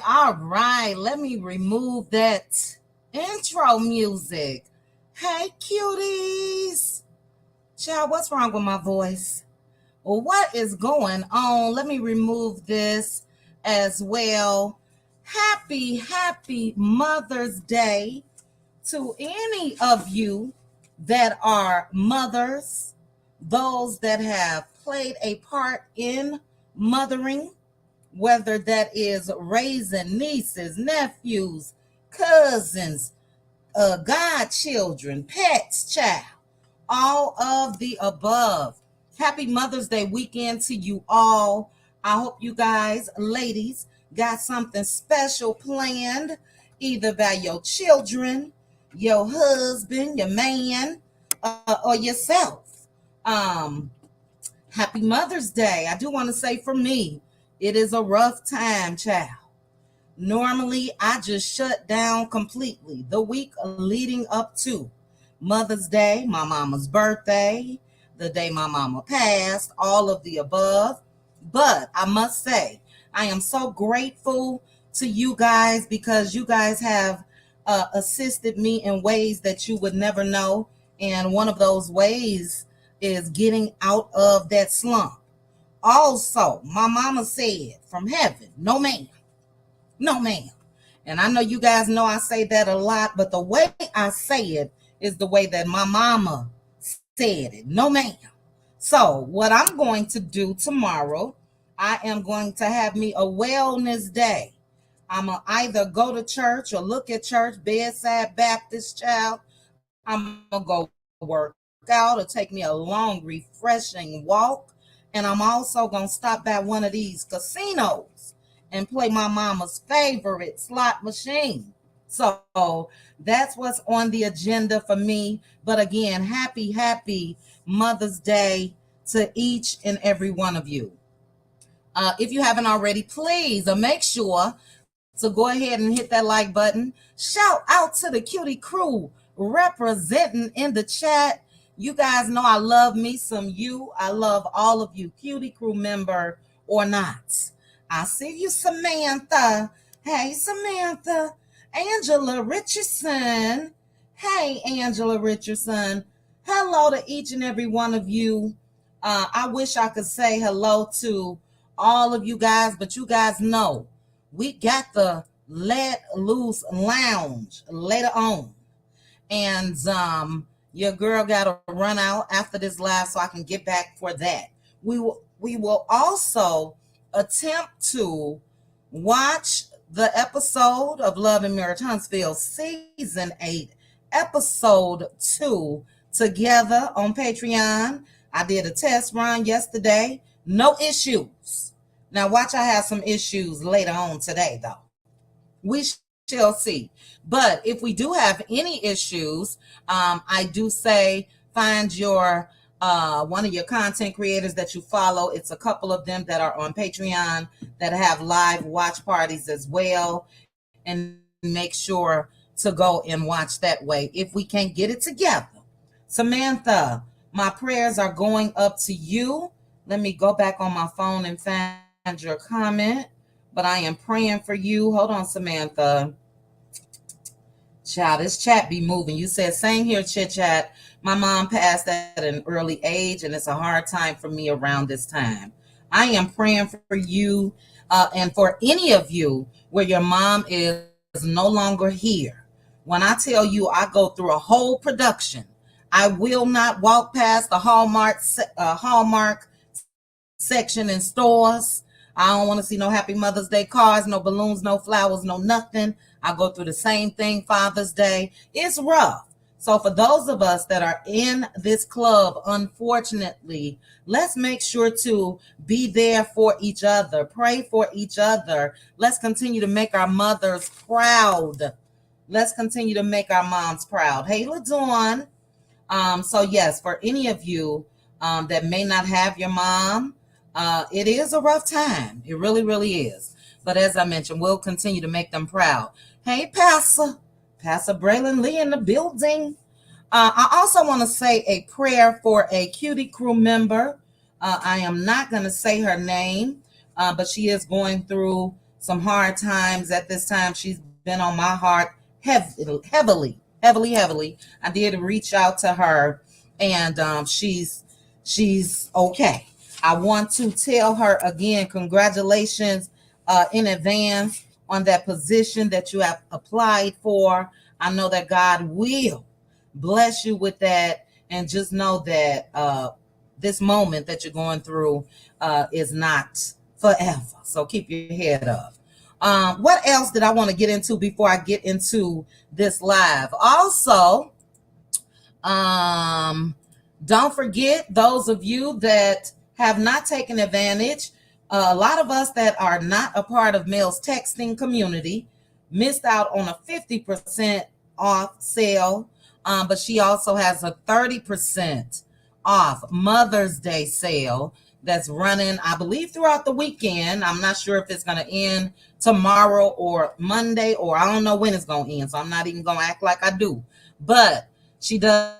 All right. Let me remove that intro music. Hey, cuties. Child, what's wrong with my voice? Well, what is going on? Let me remove this as well. Happy Mother's Day to any of you that are mothers, those that have played a part in mothering, whether that is raising nieces, nephews, cousins, godchildren, pets, child, all of the above. Happy Mother's Day weekend to you all. I hope you guys, ladies, got something special planned, either by your children, your husband, your man, or yourself. Happy Mother's Day. I do want to say for me, it is a rough time, child. Normally, I just shut down completely the week leading up to Mother's Day, my mama's birthday, the day my mama passed, all of the above. But I must say, I am so grateful to you guys because you guys have assisted me in ways that you would never know. And one of those ways is getting out of that slump. Also, my mama said from heaven, no ma'am, no ma'am. And I know you guys know I say that a lot, but the way I say it is the way that my mama said it, no ma'am. So what I'm going to do tomorrow, I am going to have me a wellness day. I'm going to either go to church or look at church, bedside Baptist child. I'm going to go work out or take me a long, refreshing walk. And I'm also going to stop by one of these casinos and play my mama's favorite slot machine. So that's what's on the agenda for me. But again, happy Mother's Day to each and every one of you. If you haven't already, please make sure to go ahead and hit that like button. Shout out to the Cutie crew representing in the chat. You guys know I love me some you. I love all of you, Cutie crew member or not. I see you, Samantha. Hey, Samantha. Angela Richardson. Hey, Angela Richardson. Hello to each and every one of you. I wish I could say hello to all of you guys, but you guys know we got the Let Loose Lounge later on. And your girl got to run out after this live so I can get back for that. We will also attempt to watch the episode of Love and Marriage Huntsville season 8, episode 2 together on Patreon. I did a test run yesterday. No issues. Now watch, I have some issues later on today though. We shall see. But if we do have any issues, I do say find your one of your content creators that you follow. It's a couple of them that are on Patreon that have live watch parties as well. And make sure to go and watch that way if we can't get it together. Samantha, my prayers are going up to you. Let me go back on my phone and find your comment. But I am praying for you. Hold on, Samantha. Child, this chat be moving. You said, same here, Chit Chat. My mom passed at an early age, and it's a hard time for me around this time. I am praying for you and for any of you where your mom is no longer here. When I tell you I go through a whole production, I will not walk past the Hallmark section in stores. I don't want to see no Happy Mother's Day cards, no balloons, no flowers, no nothing. I go through the same thing Father's Day. It's rough. So for those of us that are in this club, unfortunately, let's make sure to be there for each other. Pray for each other. Let's continue to make our mothers proud. Let's continue to make our moms proud. Hey, LaDawn. So yes, for any of you that may not have your mom, it is a rough time. It really, really is. But as I mentioned, we'll continue to make them proud. Hey, Pastor Braylon Lee in the building. I also want to say a prayer for a Cutie crew member. I am not going to say her name, but she is going through some hard times at this time. She's been on my heart heavily. I did reach out to her, and she's okay. I want to tell her again, congratulations in advance on that position that you have applied for. I know that God will bless you with that, and just know that this moment that you're going through is not forever. So keep your head up. What else did I want to get into before I get into this live? Also, don't forget, those of you that have not taken advantage, a lot of us that are not a part of Mel'S texting community missed out on a 50% off sale, but she also has a 30% off Mother's Day sale that's running, I believe, throughout the weekend. I'm not sure if it's going to end tomorrow or Monday, or I don't know when it's going to end, so I'm not even going to act like I do. But she does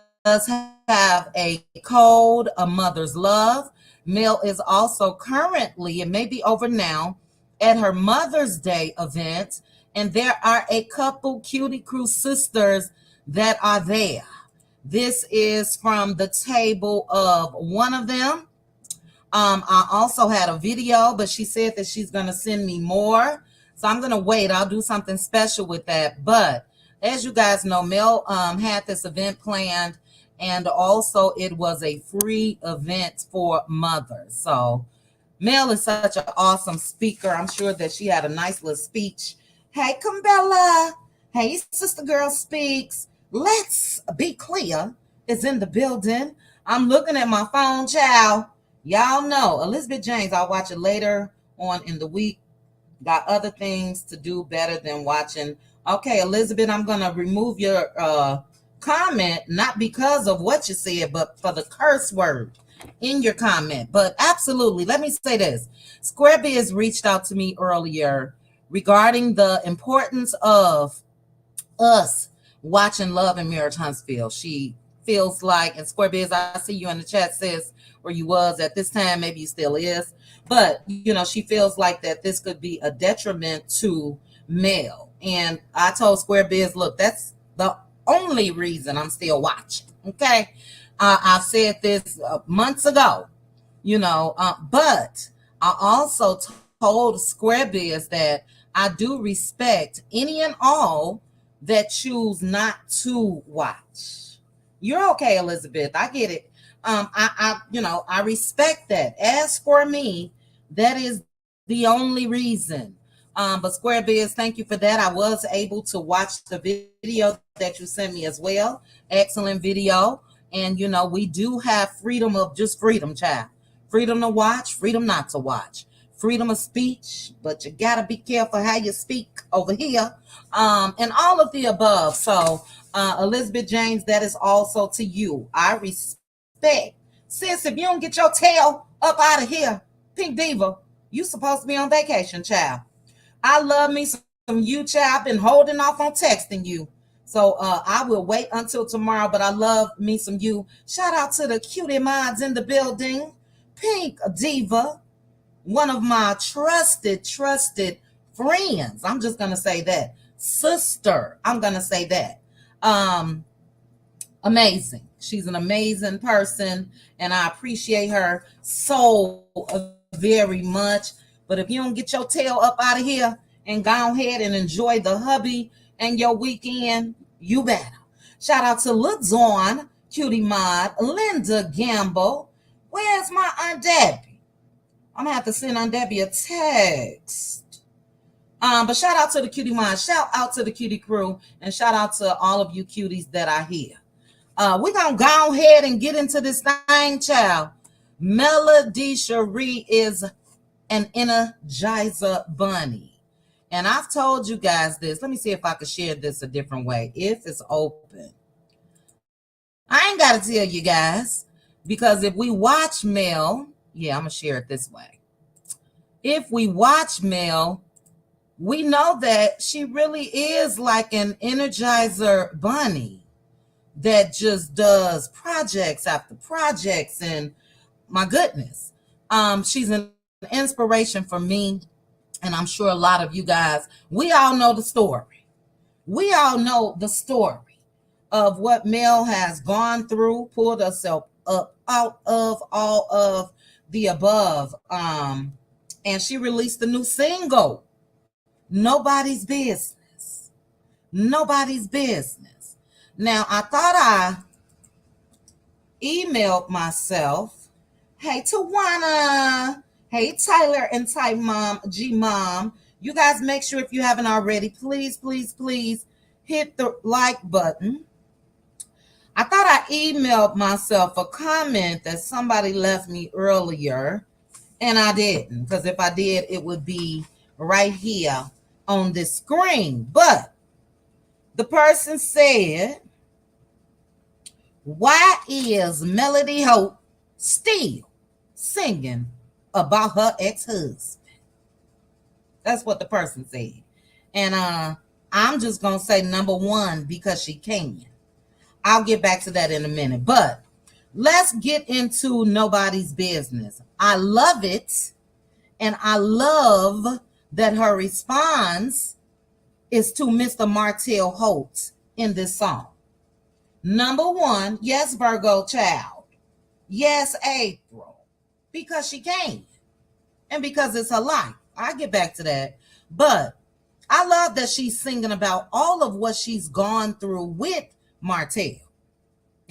have a code, A Mother's Love. Mel is also currently, it may be over now, at her Mother's Day event, and there are a couple Cutie Crew sisters that are there. This is from the table of one of them. I also had a video, but she said that she's going to send me more. So I'm going to wait. I'll do something special with that. But as you guys know, Mel had this event planned, and also it was a free event for mothers. So Mel is such an awesome speaker. I'm sure that she had a nice little speech. Hey, Kumbella. Hey, Sister Girl Speaks. Let's Be Clear is in the building. I'm looking at my phone, child. Y'all know Elizabeth James. I'll watch it later on in the week. Got other things to do better than watching Okay, Elizabeth, I'm gonna remove your comment, not because of what you said, but for the curse word in your comment. But absolutely, let me say this. Squarebiz reached out to me earlier regarding the importance of us watching Love and Marriage Huntsville. She feels like, and Squarebiz, I see you in the chat, says where you was at this time, maybe you still is, but she feels like that this could be a detriment to Mel. And I told Squarebiz, look, that's the only reason I'm still watching. Okay, I've said this months ago, but I also told Squarebiz that I do respect any and all that choose not to watch. You're okay, Elizabeth. I get it. I respect that. As for me, that is the only reason. But Squarebiz, thank you for that. I was able to watch the video that you sent me as well. Excellent video. And we do have freedom of just freedom, child. Freedom to watch, freedom not to watch. Freedom of speech, but you gotta be careful how you speak over here. And all of the above. So Elizabeth James, that is also to you. I respect. Sis, if you don't get your tail up out of here, Pink Diva, you supposed to be on vacation, child. I love me some you, child. I've been holding off on texting you. So I will wait until tomorrow, but I love me some you. Shout out to the cutie mods in the building. Pink Diva, one of my trusted friends. I'm just going to say that. Sister, I'm going to say that. Amazing. She's an amazing person, and I appreciate her so very much. But if you don't get your tail up out of here and go ahead and enjoy the hubby and your weekend, you better. Shout out to Luzon, Cutie Mod, Linda Gamble. Where's my Aunt Debbie? I'm going to have to send Aunt Debbie a text. But shout out to the Cutie Mod. Shout out to the Cutie crew. And shout out to all of you cuties that are here. We're going to go ahead and get into this thing, child. Melody Cherie is an Energizer bunny. And I've told you guys this. Let me see if I can share this a different way. If it's open. I ain't got to tell you guys. Because if we watch Mel, yeah, I'm going to share it this way. If we watch Mel, we know that she really is like an Energizer bunny that just does projects after projects. And my goodness, she's an inspiration for me. And I'm sure a lot of you guys, we all know the story. We all know the story of what Mel has gone through, pulled herself up out of all of the above. And she released a new single, Nobody's Business. Nobody's Business. Now, I thought I emailed myself. Hey, Tawana. Hey, Tyler and Ty Mom, G Mom. You guys make sure if you haven't already, please, please, please hit the like button. I thought I emailed myself a comment that somebody left me earlier, and I didn't, because if I did, it would be right here on this screen. But the person said, why is Melody Hope still singing about her ex-husband? That's what the person said. And I'm just going to say number one, because she can. I'll get back to that in a minute. But let's get into Nobody's Business. I love it. And I love that her response is to Mr. Martell Holtz in this song. Number one, yes, Virgo child. Yes, April. Because she can. And because it's her life. I'll get back to that. But I love that she's singing about all of what she's gone through with Martell.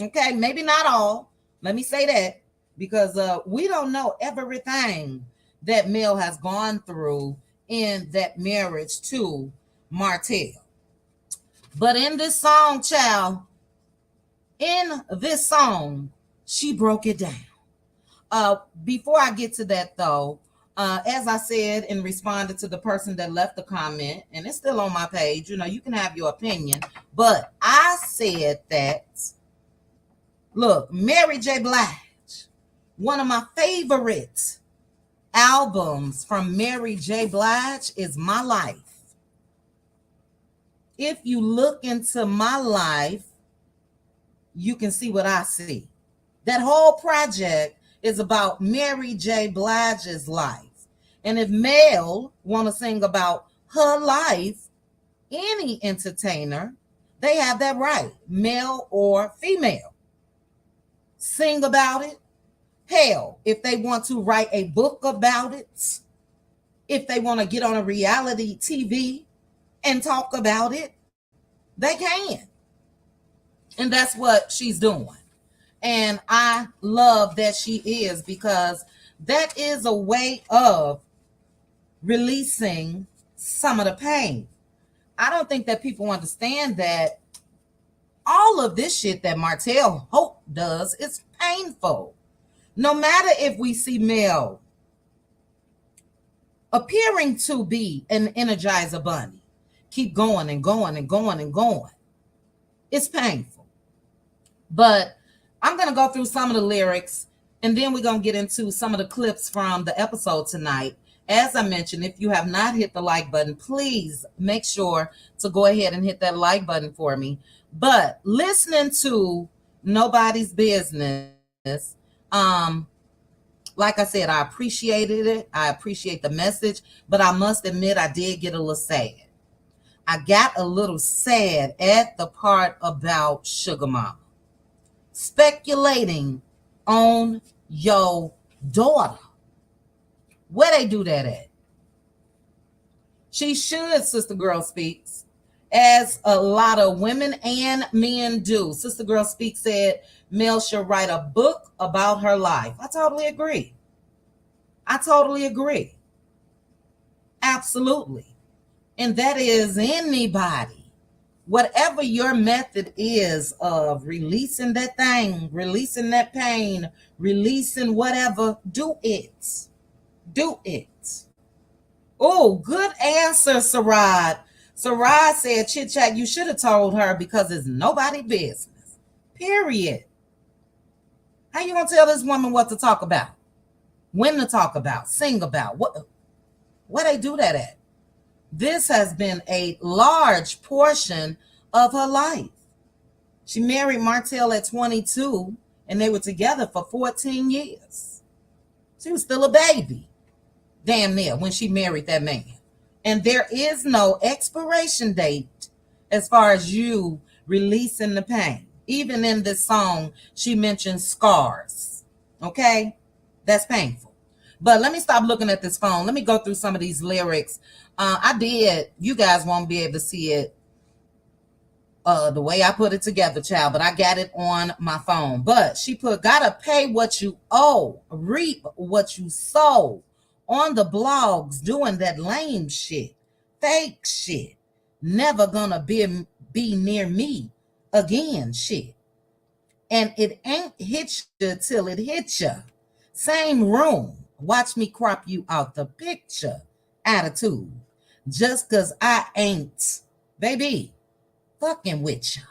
Okay, maybe not all. Let me say that. Because we don't know everything that Mel has gone through in that marriage to Martell. But in this song, child, she broke it down. Before I get to that, though, As I said and responded to the person that left the comment, and it's still on my page, you can have your opinion, but I said that, look, Mary J. Blige, one of my favorite albums from Mary J. Blige is My Life. If you look into my life, you can see what I see. That whole project is about Mary J. Blige's life. And if Mel want to sing about her life, any entertainer, they have that right, male or female. Sing about it. Hell, if they want to write a book about it, if they want to get on a reality TV and talk about it, they can. And that's what she's doing. And I love that she is, because that is a way of releasing some of the pain. I don't think that people understand that all of this shit that Martell Hope does is painful. No matter if we see Mel appearing to be an Energizer Bunny, keep going and going and going and going, it's painful. But I'm going to go through some of the lyrics, and then we're going to get into some of the clips from the episode tonight. As I mentioned, if you have not hit the like button, please make sure to go ahead and hit that like button for me. But listening to Nobody's Business, like I said, I appreciated it. I appreciate the message, but I must admit I did get a little sad. I got a little sad at the part about Sugar Mama speculating on your daughter. Where they do that at? She should, Sister Girl Speaks, as a lot of women and men do. Sister Girl Speaks said Mel should write a book about her life. I totally agree. I totally agree. Absolutely. And that is anybody. Whatever your method is of releasing that thing, releasing that pain, releasing whatever, do it. Do it. Oh, good answer, Sarad. Sarad said, Chit Chat, you should have told her because it's nobody's business. Period. How you gonna tell this woman what to talk about? When to talk about, sing about? Where they do that at? This has been a large portion of her life. She married Martell at 22, and they were together for 14 years. She was still a baby, damn near, when she married that man. And there is no expiration date as far as you releasing the pain. Even in this song, she mentions scars. Okay? That's painful. But let me stop looking at this phone. Let me go through some of these lyrics. You guys won't be able to see it the way I put it together, child, but I got it on my phone. But she put, gotta pay what you owe, reap what you sow. On the blogs doing that lame shit, fake shit, never gonna be near me again shit. And it ain't hit you till it hit you. Same room, watch me crop you out the picture attitude. Just cause I ain't, baby, fucking with you.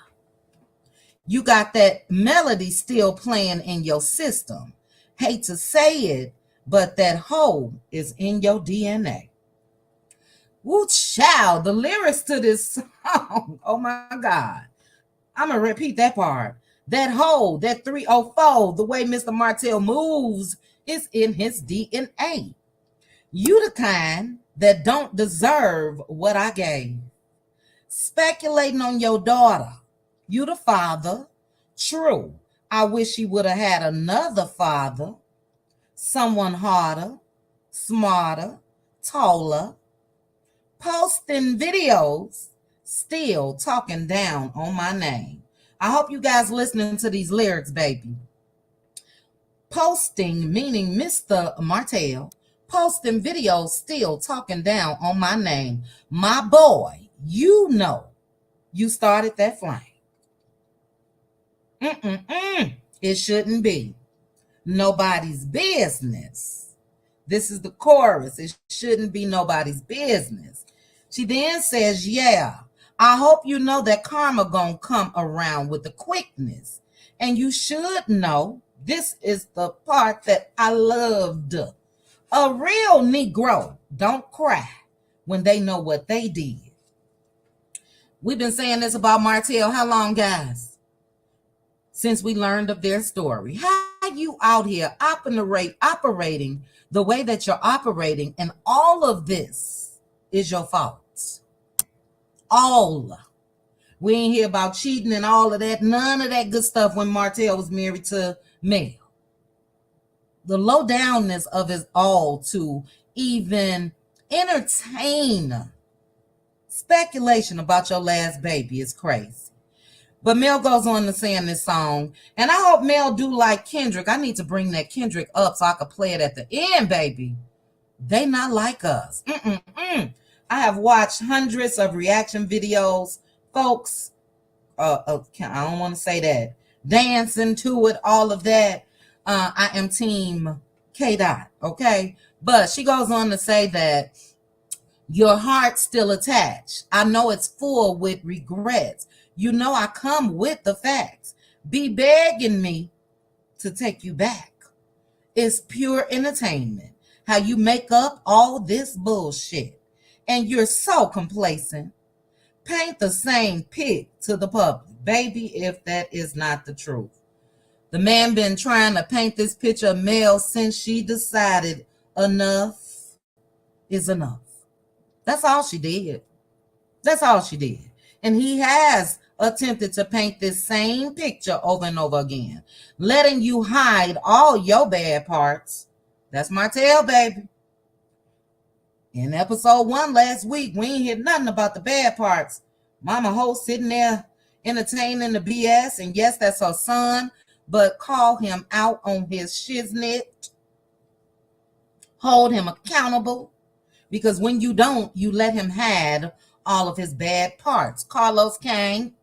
You got that melody still playing in your system. Hate to say it, but that hole is in your DNA. Woo, child, the lyrics to this song, oh my God. I'm going to repeat that part. That hole, that 304, the way Mr. Martell moves is in his DNA. You the kind that don't deserve what I gave. Speculating on your daughter. You the father. True. I wish he would have had another father. Someone harder, smarter, taller. Posting videos, still talking down on my name. I hope you guys listening to these lyrics, baby. Posting, meaning Mr. Martell, posting videos, still talking down on my name. My boy, you know you started that flame. It shouldn't be nobody's business. This is the chorus. It shouldn't be nobody's business. She then says, yeah, I hope you know that karma gonna come around with the quickness. And you should know, this is the part that I loved. A real Negro don't cry when they know what they did. We've been saying this about Martell. How long, guys? Since we learned of their story. How you out here operating the way that you're operating, and all of this is your fault. All. We ain't hear about cheating and all of that. None of that good stuff when Martell was married to Mel. The low downness of it all to even entertain speculation about your last baby is crazy. But Mel goes on to say in this song, and I hope Mel do like Kendrick. I need to bring that Kendrick up so I could play it at the end, baby. They not like us. I have watched hundreds of reaction videos, folks. I don't want to say that. Dancing to it, all of that. I am team K. Okay? But she goes on to say that your heart's still attached. I know it's full with regrets. You know I come with the facts. Be begging me to take you back. It's pure entertainment. How you make up all this bullshit. And you're so complacent. Paint the same pic to the public. Baby, if that is not the truth. The man been trying to paint this picture of Mel since she decided enough is enough. That's all she did. That's all she did. And he has attempted to paint this same picture over and over again, letting you hide all your bad parts. That's Martell, baby. In episode 1 last week, we ain't hear nothing about the bad parts. Mama Ho sitting there entertaining the BS, and yes, that's her son, but call him out on his shiznit. Hold him accountable, because when you don't, you let him have all of his bad parts. Carlos came,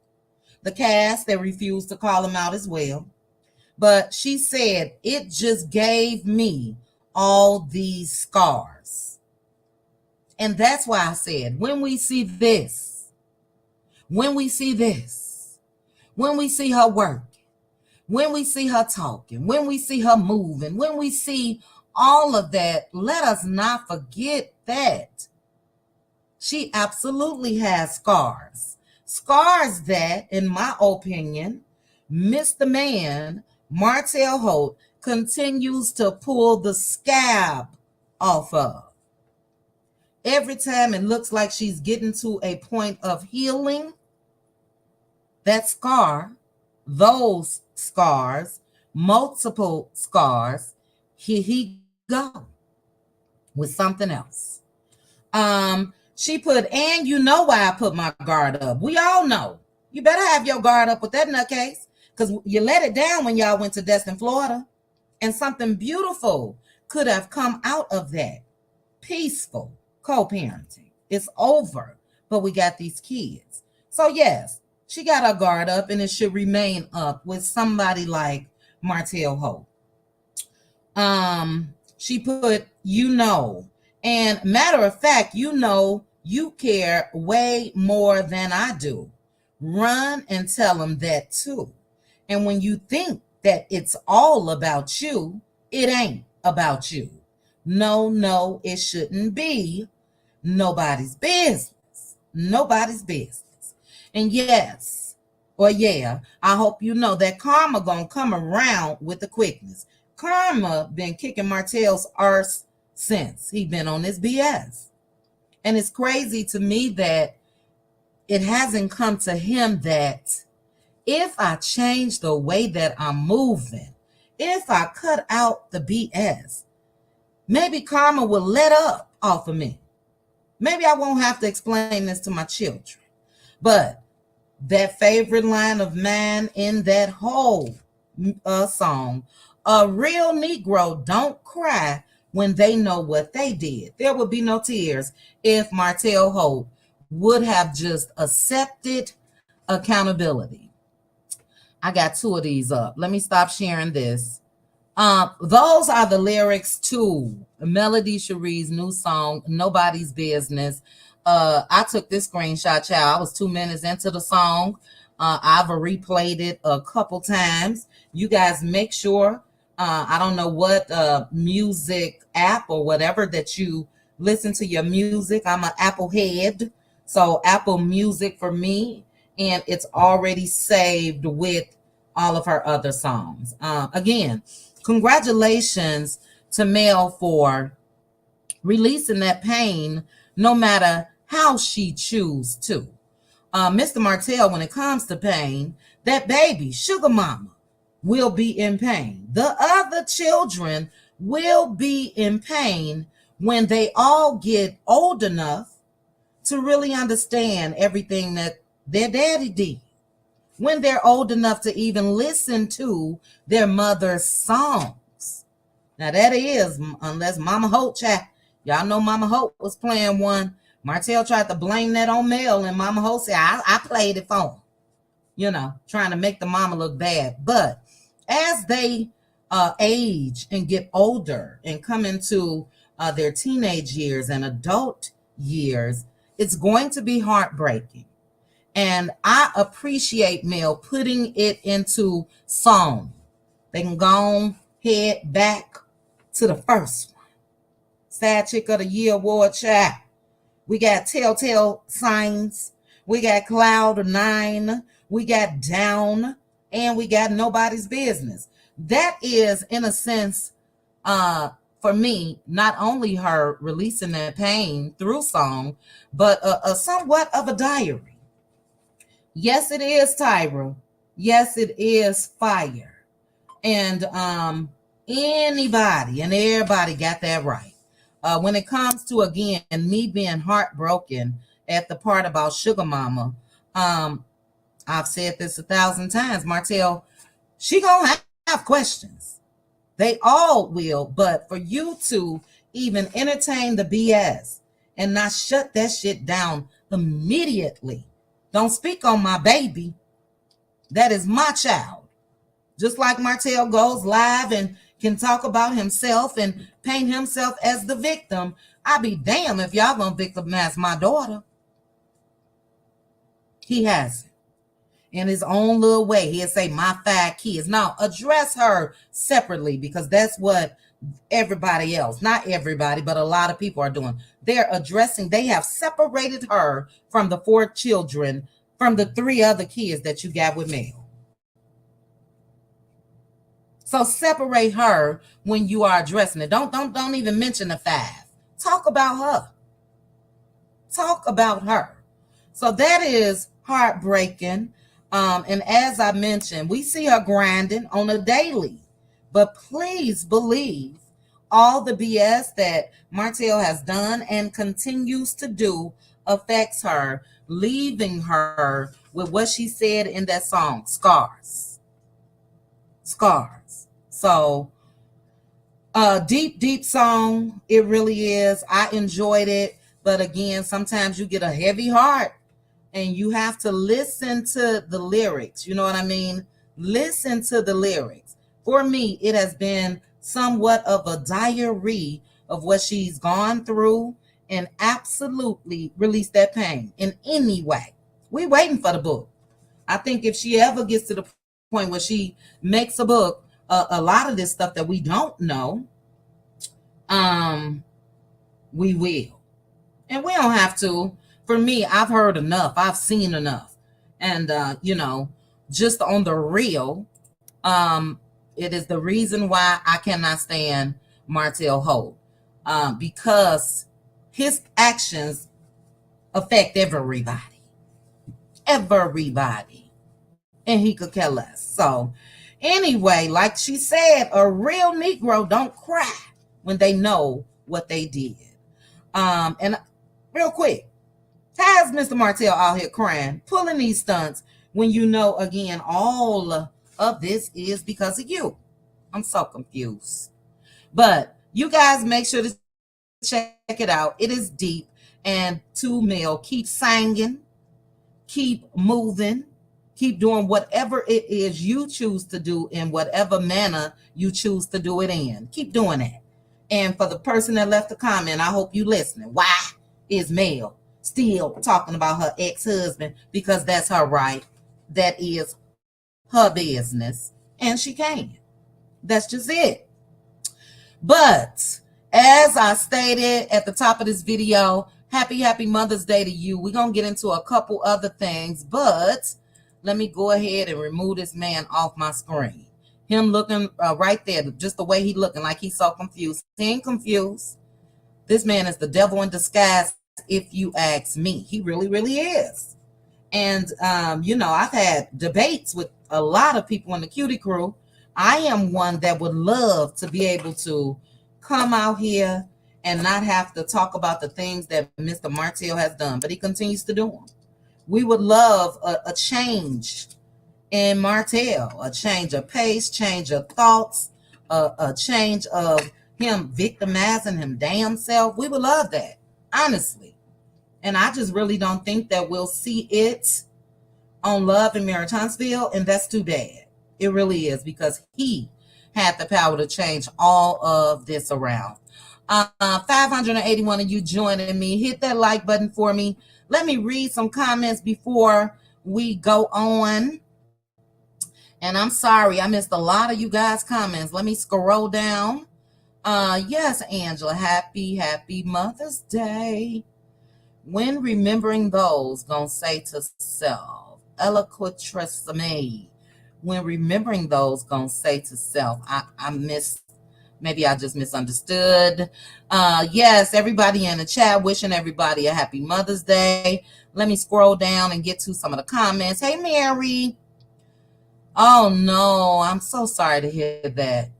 the cast, they refused to call him out as well. But she said, it just gave me all these scars. And that's why I said, when we see this, when we see her working, when we see her talking, when we see her moving, when we see all of that, let us not forget that she absolutely has scars. Scars that, in my opinion, Mr. Man, Martell Holt, continues to pull the scab off of. Every time it looks like she's getting to a point of healing, that scar, those scars, multiple scars, here he go with something else. She put, and you know why I put my guard up. We all know. You better have your guard up with that nutcase, because you let it down when y'all went to Destin, Florida, and something beautiful could have come out of that. Peaceful co-parenting. It's over, but we got these kids. So yes, she got her guard up, and it should remain up with somebody like Martell Holt. She put, you know, and matter of fact, you know, you care way more than I do. Run and tell them that too. And when you think that it's all about you, it ain't about you. No, it shouldn't be nobody's business. Nobody's business. And yes, or yeah, I hope you know that karma gonna come around with the quickness. Karma been kicking Martell's arse since he been on this BS. And it's crazy to me that it hasn't come to him that if I change the way that I'm moving, if I cut out the BS, maybe karma will let up off of me. Maybe I won't have to explain this to my children. But that favorite line of mine in that whole song, a real Negro don't cry when they know what they did. There would be no tears if Martell Holt would have just accepted accountability. I got 2 of these up. Let me stop sharing this. Those are the lyrics to Melody Cherie's new song, Nobody's Business. I took this screenshot, child. I was 2 minutes into the song. I've replayed it a couple times. You guys make sure, I don't know what music app or whatever that you listen to your music. I'm an Apple head, so Apple Music for me, and it's already saved with all of her other songs. Again, congratulations to Mel for releasing that pain no matter how she choose to. Mr. Martell, when it comes to pain, that baby, sugar mama, will be in pain. The other children will be in pain when they all get old enough to really understand everything that their daddy did. When they're old enough to even listen to their mother's songs. Now that is, unless Mama Hope, y'all know Mama Hope was playing one. Martell tried to blame that on Mel, and Mama Hope said, I played it for him. Trying to make the mama look bad. But as they age and get older and come into their teenage years and adult years, it's going to be heartbreaking. And I appreciate Mel putting it into song. They can go head back to the first one. Sad Chick of the Year award, child. We got Telltale Signs. We got Cloud 9. We got Down. And we got Nobody's Business. That is, in a sense, for me, not only her releasing that pain through song, but a somewhat of a diary. Yes, it is, Tyra. Yes, it is fire. And anybody and everybody got that right. When it comes to, again, me being heartbroken at the part about Sugar Mama, I've said this 1,000 times, Martell, she gonna have questions. They all will, but for you to even entertain the BS and not shut that shit down immediately. Don't speak on my baby. That is my child. Just like Martell goes live and can talk about himself and paint himself as the victim, I'll be damned if y'all gonna victimize my daughter. He has it in his own little way. He'll say, my 5 kids. Now, address her separately, because that's what everybody else, not everybody, but a lot of people are doing. They're addressing, they have separated her from the 4 children, from the 3 other kids that you got with Mel. So separate her when you are addressing it. Don't even mention the 5. Talk about her. Talk about her. So that is heartbreaking. And as I mentioned, we see her grinding on a daily. But please believe all the BS that Martell has done and continues to do affects her, leaving her with what she said in that song, scars. Scars. So, deep song. It really is. I enjoyed it. But again, sometimes you get a heavy heart and you have to listen to the lyrics. You know what I mean? Listen to the lyrics. For me, it has been somewhat of a diary of what she's gone through, and absolutely release that pain in any way. We waiting for the book. I think if she ever gets to the point where she makes a book, a lot of this stuff that we don't know, we will. And we don't have to. For me, I've heard enough. I've seen enough. And, just on the real, it is the reason why I cannot stand Martell Holt, because his actions affect everybody, and he could care less. So anyway, like she said, a real Negro don't cry when they know what they did. And real quick, how is Mr. Martell out here crying, pulling these stunts, when you know, again, all of this is because of you? I'm so confused. But you guys make sure to check it out. It is deep. And to Mel, keep singing, keep moving, Keep doing whatever it is you choose to do in whatever manner you choose to do it in. Keep doing that. And for the person that left a comment, I hope you listening. Why is Mel still talking about her ex-husband? Because that's her right. That is her business. And she can. That's just it. But as I stated at the top of this video, happy Mother's Day to you. We're going to get into a couple other things, but let me go ahead and remove this man off my screen. Him looking right there, just the way he looking, like he's so confused. He ain't confused. This man is the devil in disguise, if you ask me. He really, really is. And, I've had debates with a lot of people in the Cutie crew. I am one that would love to be able to come out here and not have to talk about the things that Mr. Martell has done, but he continues to do them. We would love a change in Martell, a change of pace, change of thoughts, a change of him victimizing him damn self. We would love that, honestly. And I just really don't think that we'll see it on Love and Marriage Huntsville, and that's too bad. It really is, because he had the power to change all of this around. 581 of you joining me. Hit that like button for me. Let me read some comments before we go on. And I'm sorry, I missed a lot of you guys' comments. Let me scroll down. Yes, Angela, happy Mother's Day. When remembering those, gonna say to self, eloquatress me. When remembering those, gonna say to self, I missed, maybe I just misunderstood. Yes, everybody in the chat wishing everybody a happy Mother's Day. Let me scroll down and get to some of the comments. Hey, Mary. Oh, no, I'm so sorry to hear that.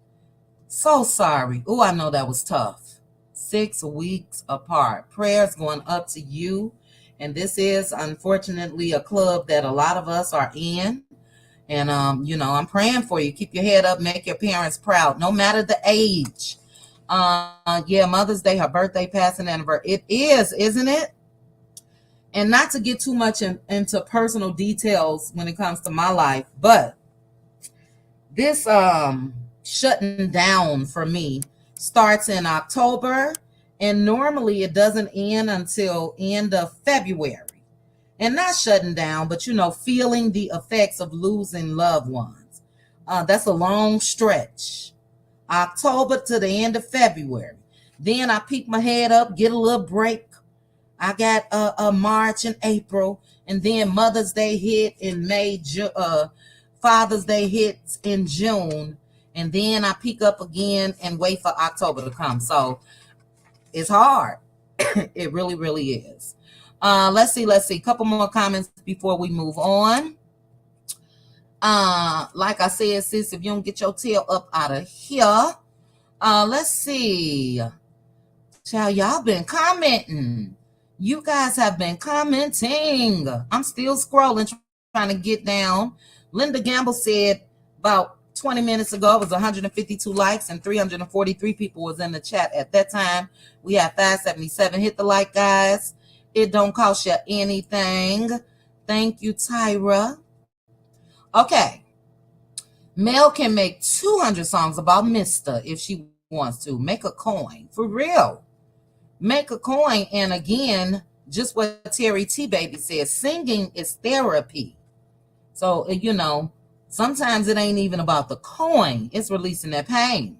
So sorry. Oh, I know that was tough. 6 weeks apart. Prayers going up to you. And this is, unfortunately, a club that a lot of us are in. And, I'm praying for you. Keep your head up. Make your parents proud, no matter the age. Yeah, Mother's Day, her birthday, passing anniversary. It is, isn't it? And not to get too much into personal details when it comes to my life, but this shutting down for me starts in October, and normally it doesn't end until end of February. And not shutting down, but, feeling the effects of losing loved ones. That's a long stretch. October to the end of February. Then I peek my head up, get a little break. I got a March and April, and then Mother's Day hit in May, Father's Day hits in June, and then I peek up again and wait for October to come. So it's hard. It really, really is. Let's see. A couple more comments before we move on. Like I said, sis, if you don't get your tail up out of here, let's see. Child, y'all been commenting. You guys have been commenting. I'm still scrolling, trying to get down. Linda Gamble said about 20 minutes ago, it was 152 likes and 343 people was in the chat at that time. We had 577. Hit the like, guys. It don't cost you anything. Thank you, Tyra. Okay. Mel can make 200 songs about Mr. if she wants to. Make a coin. For real. Make a coin. And again, just what Terry T. Baby says, singing is therapy. So, sometimes it ain't even about the coin. It's releasing that pain.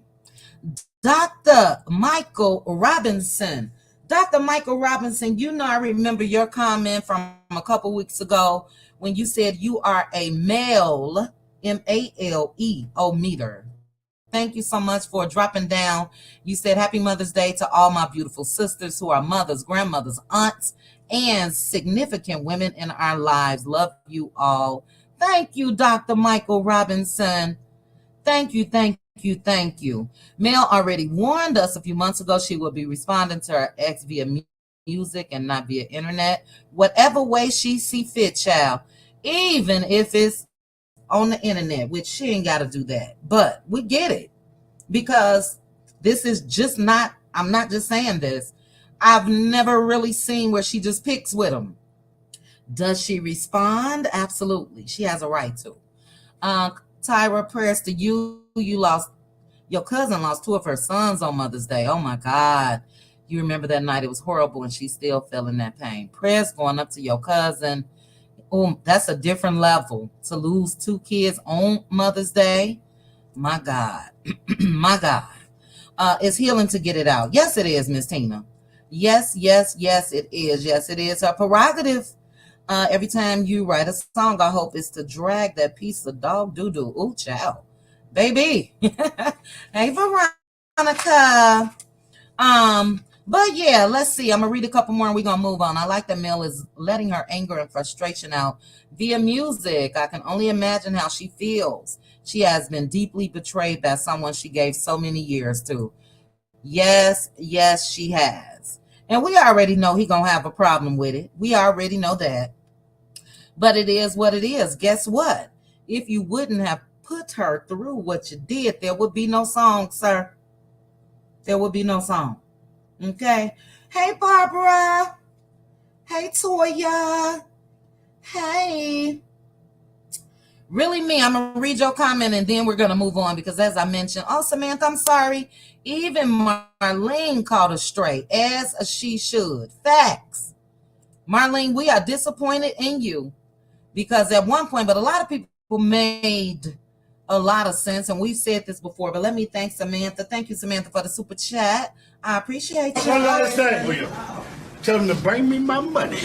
Dr. Michael Robinson. Dr. Michael Robinson, I remember your comment from a couple weeks ago when you said you are a male, M-A-L-E, meter. Thank you so much for dropping down. You said, happy Mother's Day to all my beautiful sisters who are mothers, grandmothers, aunts, and significant women in our lives. Love you all. Thank you, Dr. Michael Robinson. Thank you. Mel already warned us a few months ago she will be responding to her ex via music and not via internet. Whatever way she see fit, child. Even if it's on the internet, which she ain't got to do that. But we get it. Because this is just not, I'm not just saying this. I've never really seen where she just picks with them. Does she respond? Absolutely. She has a right to. Uh, Tyra, prayers to you. Your cousin lost two of her sons on Mother's Day. Oh my God. You remember that night? It was horrible and she's still feeling that pain. Prayers going up to your cousin. That's a different level to lose two kids on Mother's Day. My God. My God. It's healing to get it out. Yes, it is, Miss Tina. Yes, yes, yes, it is. Yes, it is. Her prerogative. Every time you write a song, I hope is to drag that piece of dog doo-doo. Ooh, child. Baby. Hey, Veronica. But yeah, let's see. I'm gonna read a couple more and we're gonna move on. I like that Mel is letting her anger and frustration out via music. I can only imagine how she feels. She has been deeply betrayed by someone she gave so many years to. Yes, yes, she has. And we already know he gonna have a problem with it. We already know that. But it is what it is. Guess what? If you wouldn't have put her through what you did, there would be no song, sir. There would be no song. Okay. Hey, Barbara. Hey, Toya. Hey. Really, me, I'm going to read your comment and then we're going to move on because as I mentioned, oh, Samantha, I'm sorry. Even Marlene called us straight, as she should. Facts. Marlene, we are disappointed in you because at one point, but a lot of people made a lot of sense, and we've said this before, but let me thank Samantha. Thank you, Samantha, for the super chat. I appreciate you. One last thing for you. Tell them to bring me my money.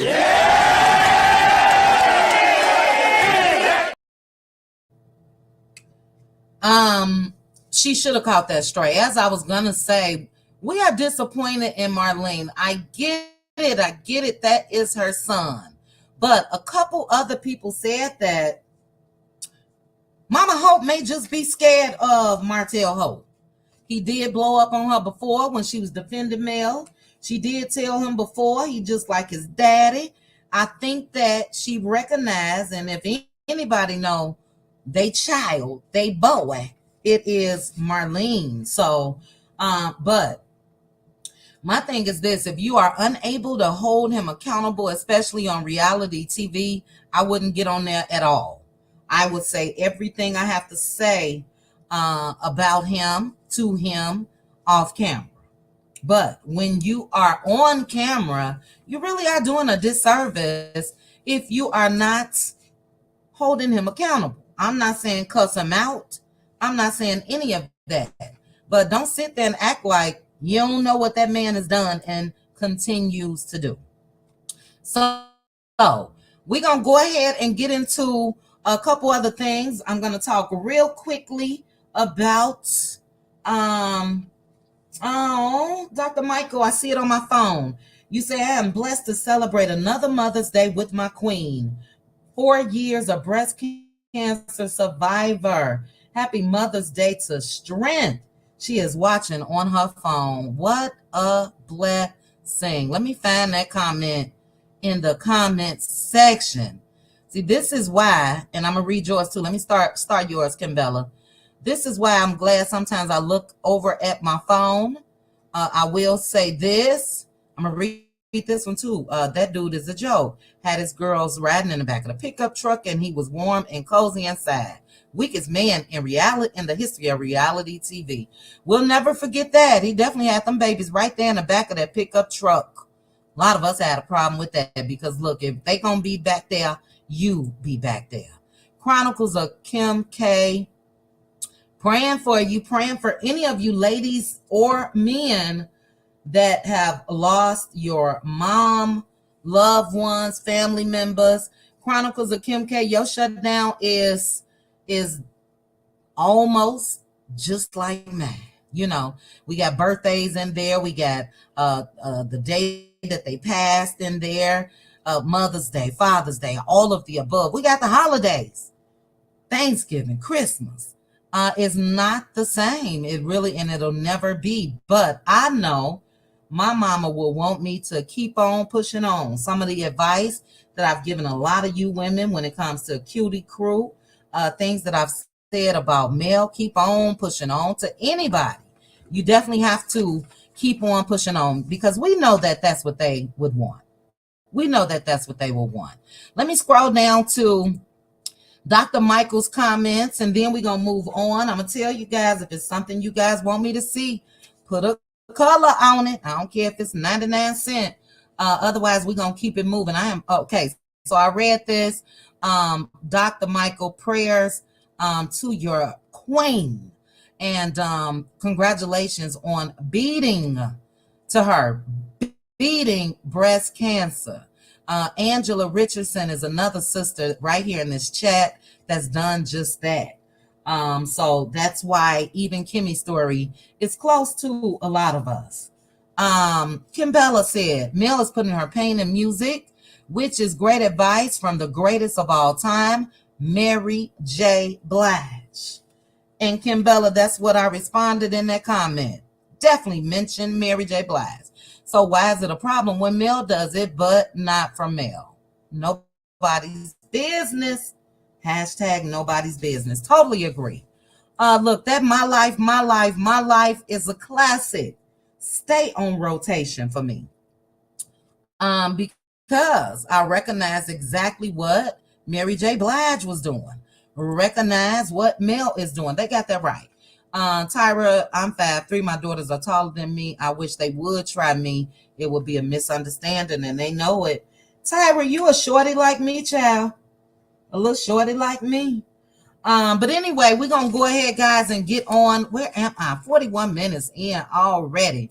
She should have caught that straight. As I was gonna say, we are disappointed in Marlene. I get it. I get it. That is her son. But a couple other people said that Mama Hope may just be scared of Martell Hope. He did blow up on her before when she was defending Mel. She did tell him before he just like his daddy. I think that she recognized, and if anybody know they child, they boy, it is Marlene. So, but my thing is this: if you are unable to hold him accountable, especially on reality TV, I wouldn't get on there at all. I would say everything I have to say about him to him off camera. But when you are on camera, you really are doing a disservice if you are not holding him accountable. I'm not saying cuss him out. I'm not saying any of that. But don't sit there and act like you don't know what that man has done and continues to do. So we're going to go ahead and get into a couple other things. I'm going to talk real quickly about, Dr. Michael, I see it on my phone. You say, I am blessed to celebrate another Mother's Day with my queen. 4 years of breast cancer survivor. Happy Mother's Day to Strength. She is watching on her phone. What a blessing. Let me find that comment in the comments section. See, this is why, and I'm going to read yours too. Let me start yours, Kimbella. This is why I'm glad sometimes I look over at my phone. I will say this. I'm going to read this one too. That dude is a joke. Had his girls riding in the back of the pickup truck and he was warm and cozy inside. Weakest man in the history of reality TV. We'll never forget that. He definitely had them babies right there in the back of that pickup truck. A lot of us had a problem with that because look, if they gonna be back there, you be back there. Chronicles of Kim K. Praying for you, praying for any of you ladies or men that have lost your mom, loved ones, family members. Chronicles of Kim K. Your shutdown is almost just like mine. You know, we got birthdays in there. We got the day that they passed in there, Mother's Day, Father's Day, all of the above. We got the holidays, Thanksgiving, Christmas. It's not the same. It really, and it'll never be. But I know my mama will want me to keep on pushing on. Some of the advice that I've given a lot of you women when it comes to Cutie Crew, things that I've said about Mel, keep on pushing on to anybody. You definitely have to keep on pushing on because we know that that's what they would want. We know that that's what they will want. Let me scroll down to Dr. Michael's comments, and then we're going to move on. I'm going to tell you guys, if it's something you guys want me to see, put a color on it. I don't care if it's 99 cents. Otherwise, we're going to keep it moving. Okay. So I read this. Dr. Michael, prayers to your queen. And congratulations on beating breast cancer. Angela Richardson is another sister right here in this chat that's done just that. So that's why even Kimmy's story is close to a lot of us. Kim Bella said, Mel is putting her pain in music, which is great advice from the greatest of all time, Mary J. Blige. And Kim Bella, that's what I responded in that comment. Definitely mention Mary J. Blige. So why is it a problem when Mel does it, but not from Mel? Nobody's business. Hashtag nobody's business. Totally agree. Look, that My Life is a classic. Stay on rotation for me. Because I recognize exactly what Mary J. Blige was doing. Recognize what Mel is doing. They got that right. Tyra, I'm 5'3". My daughters are taller than me. I wish they would try me. It would be a misunderstanding, and they know it. Tyra, you a shorty like me, child. A little shorty like me. But anyway, we're going to go ahead, guys, and get on. Where am I? 41 minutes in already.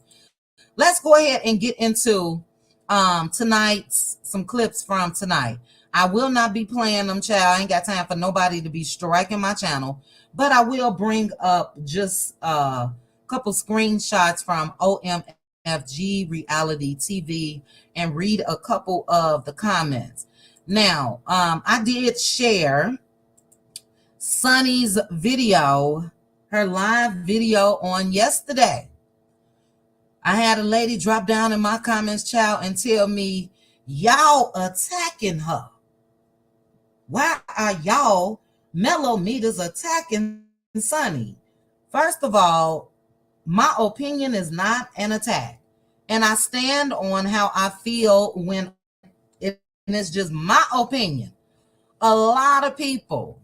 Let's go ahead and get into some clips from tonight. I will not be playing them, child. I ain't got time for nobody to be striking my channel. But I will bring up just a couple screenshots from OMFG Reality TV and read a couple of the comments. Now, I did share Sunny's video, her live video on yesterday. I had a lady drop down in my comments, child, and tell me, y'all attacking her. Why are y'all mellow meters attacking Sunny? First of all, my opinion is not an attack. And I stand on how I feel when it's just my opinion. A lot of people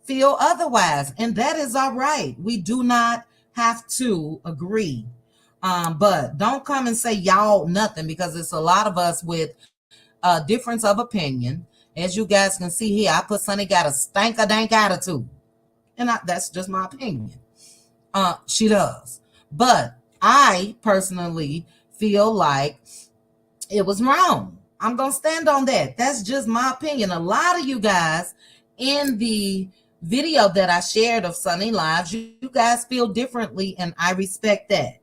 feel otherwise, and that is all right. We do not have to agree. But don't come and say y'all nothing, because it's a lot of us with a difference of opinion. As you guys can see here, I put Sunny got a stank-a-dank attitude. And that's just my opinion. She does. But I personally feel like it was wrong. I'm going to stand on that. That's just my opinion. A lot of you guys in the video that I shared of Sunny Lives, you guys feel differently, and I respect that.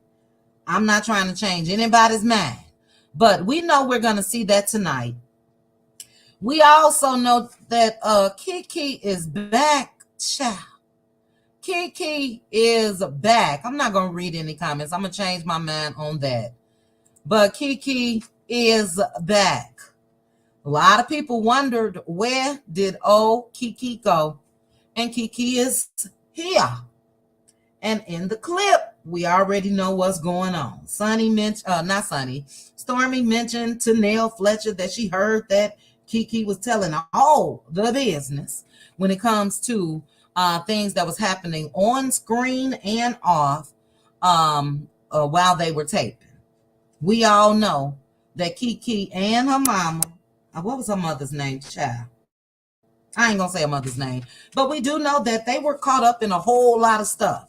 I'm not trying to change anybody's mind. But we know we're going to see that tonight. We also know that Kiki is back, child. Kiki is back. I'm not going to read any comments. I'm going to change my mind on that. But Kiki is back. A lot of people wondered, where did old Kiki go? And Kiki is here. And in the clip, we already know what's going on. Stormy mentioned to Nell Fletcher that she heard that Kiki was telling all the business when it comes to things that was happening on screen and off while they were taping. We all know that Kiki and her mama, what was her mother's name, child? I ain't gonna say her mother's name, but we do know that they were caught up in a whole lot of stuff.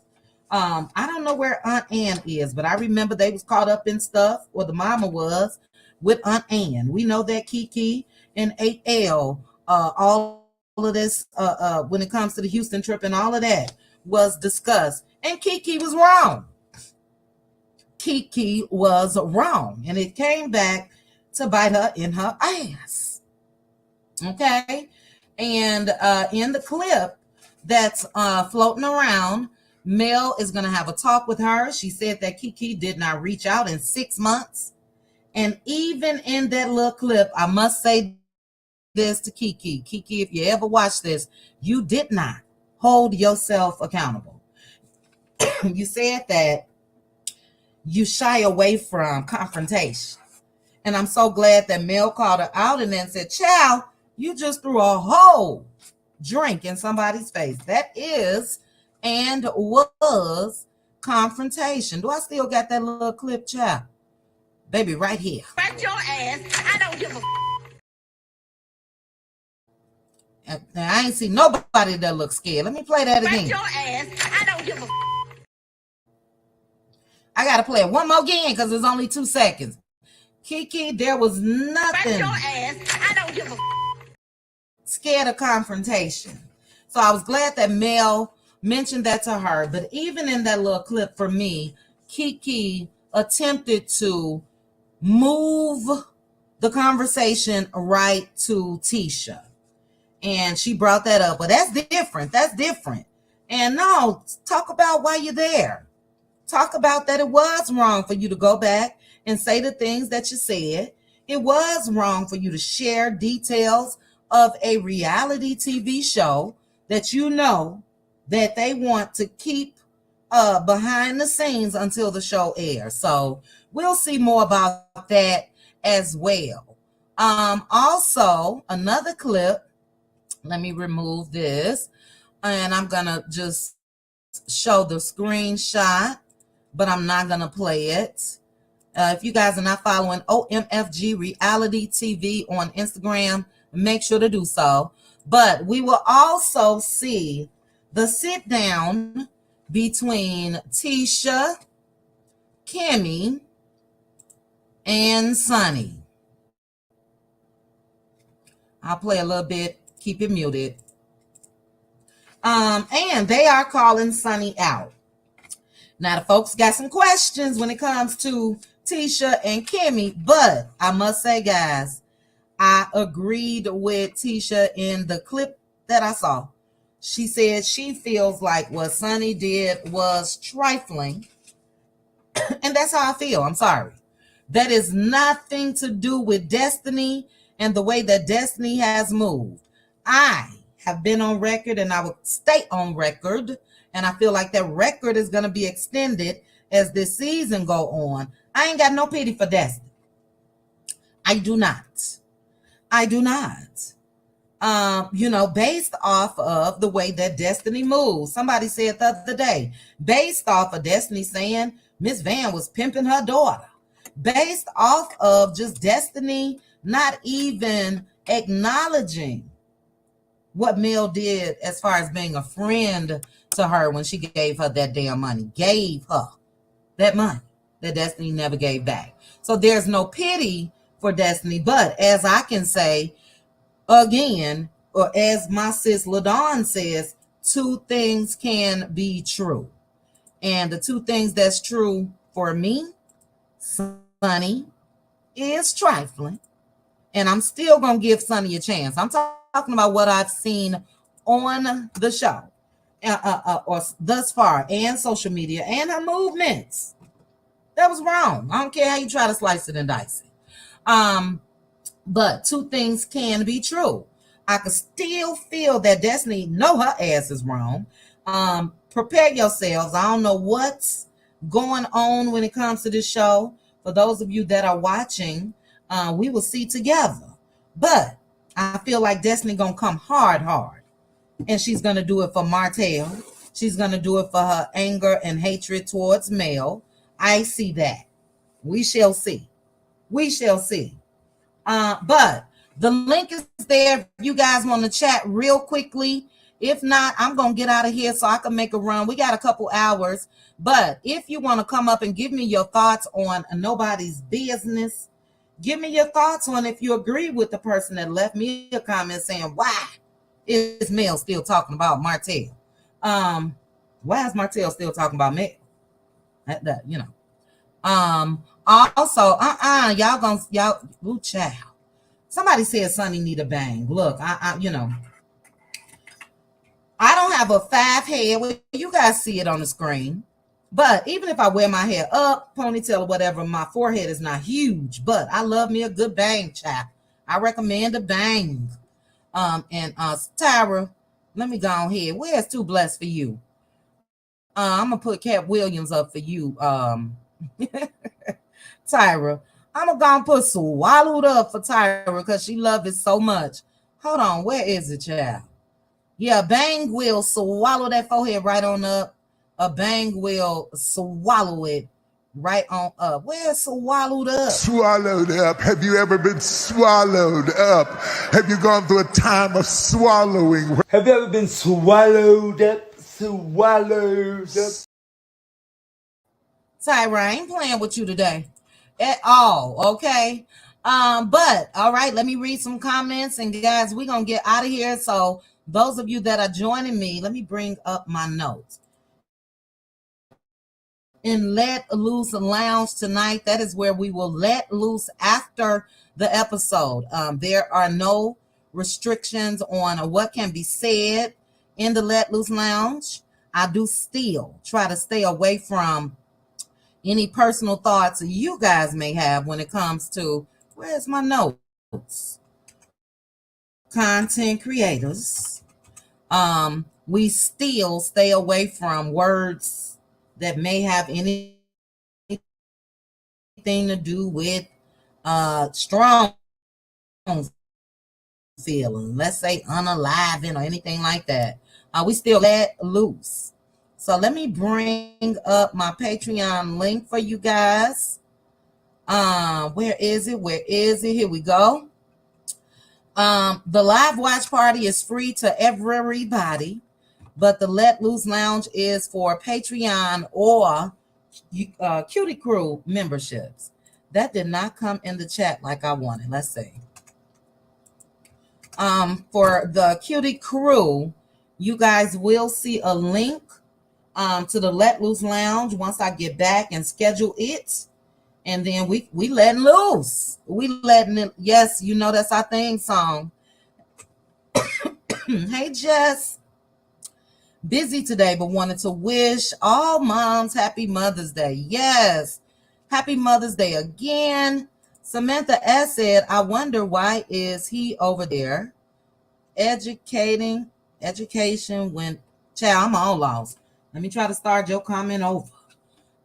I don't know where Aunt Ann is, but I remember they was caught up in stuff, or the mama was, with Aunt Ann. We know that Kiki and 8L, all of this, when it comes to the Houston trip and all of that, was discussed. And Kiki was wrong. Kiki was wrong. And it came back to bite her in her ass. Okay? And in the clip that's floating around, Mel is going to have a talk with her. She said that Kiki did not reach out in 6 months. And even in that little clip, I must say this to Kiki. Kiki, if you ever watch this, you did not hold yourself accountable. You said that you shy away from confrontation. And I'm so glad that Mel called her out and then said, "Child, you just threw a whole drink in somebody's face." That is and was confrontation. Do I still got that little clip, child? Baby, right here. Smack your ass. I don't give a Now, I ain't seen nobody that looks scared. Let me play that smack again. your ass. I don't give a I got to play it one more again because it's only 2 seconds. Kiki, there was smack nothing your ass. I don't give a scared of confrontation. So I was glad that Mel mentioned that to her. But even in that little clip for me, Kiki attempted to move the conversation right to Tisha. And she brought that up. But that's different. That's different. And no, talk about why you're there. Talk about that it was wrong for you to go back and say the things that you said. It was wrong for you to share details of a reality TV show that you know that they want to keep behind the scenes until the show airs. So we'll see more about that as well. Also, another clip. Let me remove this. And I'm going to just show the screenshot, but I'm not going to play it. If you guys are not following OMFG Reality TV on Instagram, make sure to do so. But we will also see the sit down between Tisha, Kimmy, and Sunny. I'll play a little bit. Keep it muted. And they are calling Sunny out. Now, the folks got some questions when it comes to Tisha and Kimmy, but I must say, guys, I agreed with Tisha in the clip that I saw. She said she feels like what Sunny did was trifling, and that's how I feel. I'm sorry. That is nothing to do with Destiny and the way that Destiny has moved. I have been on record and I will stay on record, and I feel like that record is going to be extended as this season go on. I ain't got no pity for Destiny. I do not. Based off of the way that Destiny moves. Somebody said the other day, based off of Destiny saying Miss Van was pimping her daughter. Based off of just Destiny not even acknowledging what Mel did as far as being a friend to her when she gave her that damn money. Gave her that money that Destiny never gave back. So there's no pity for Destiny. But as I can say again, or as my sis LaDawn says, 2 things can be true. And the 2 things that's true for me, Sunny is trifling. And I'm still going to give Sunny a chance. I'm talking about what I've seen on the show or thus far, and social media, and her movements. That was wrong. I don't care how you try to slice it and dice it. But 2 things can be true. I could still feel that Destiny know her ass is wrong. Prepare yourselves. I don't know what's going on when it comes to this show. For those of you that are watching, we will see together. But I feel like Destiny gonna come hard. And she's gonna do it for Martell. She's gonna do it for her anger and hatred towards Mel. I see that. We shall see. But the link is there if you guys want to chat real quickly. If not, I'm going to get out of here so I can make a run. We got a couple hours. But if you want to come up and give me your thoughts on Nobody's Business, give me your thoughts on if you agree with the person that left me a comment saying, why is Mel still talking about Martell? Why is Martell still talking about Mel? Also, ooh, child. Somebody said Sunny need a bang. Look, I don't have a 5 head. Well, you guys see it on the screen. But even if I wear my hair up, ponytail or whatever, my forehead is not huge. But I love me a good bang, child. I recommend a bang. Tyra, let me go on here. Where's Too Blessed for You? I'm gonna put Cat Williams up for you, Tyra. I'm gonna put swallowed up for Tyra because she loved it so much. Hold on, where is it, child? Yeah, bang will swallow that forehead right on up. A bang will swallow it right on up. Where's swallowed up? Swallowed up. Have you ever been swallowed up? Have you gone through a time of swallowing? Have you ever been swallowed up? Swallowed up? Tyra, I ain't playing with you today at all, okay? But all right, let me read some comments, and guys, we're gonna get out of here. So those of you that are joining me, let me bring up my notes. In Let Loose Lounge tonight, that is where we will let loose after the episode. There are no restrictions on what can be said in the Let Loose Lounge. I do still try to stay away from any personal thoughts you guys may have when it comes to, where's my notes? Content creators. We still stay away from words that may have anything to do with strong feeling, let's say unaliving or anything like that. We still let loose. So let me bring up my Patreon link for you guys. Where is it? Here we go. The live watch party is free to everybody, but the Let Loose Lounge is for Patreon or Cutie Crew memberships. That did not come in the chat like I wanted. Let's see. For the Cutie Crew, you guys will see a link to the Let Loose Lounge once I get back and schedule it. And then we letting loose. We letting it. Yes, you know that's our theme song. Hey, Jess. Busy today, but wanted to wish all moms happy Mother's Day. Yes, happy Mother's Day again. Samantha S. said, I wonder why is he over there education when, child, I'm all lost. Let me try to start your comment over.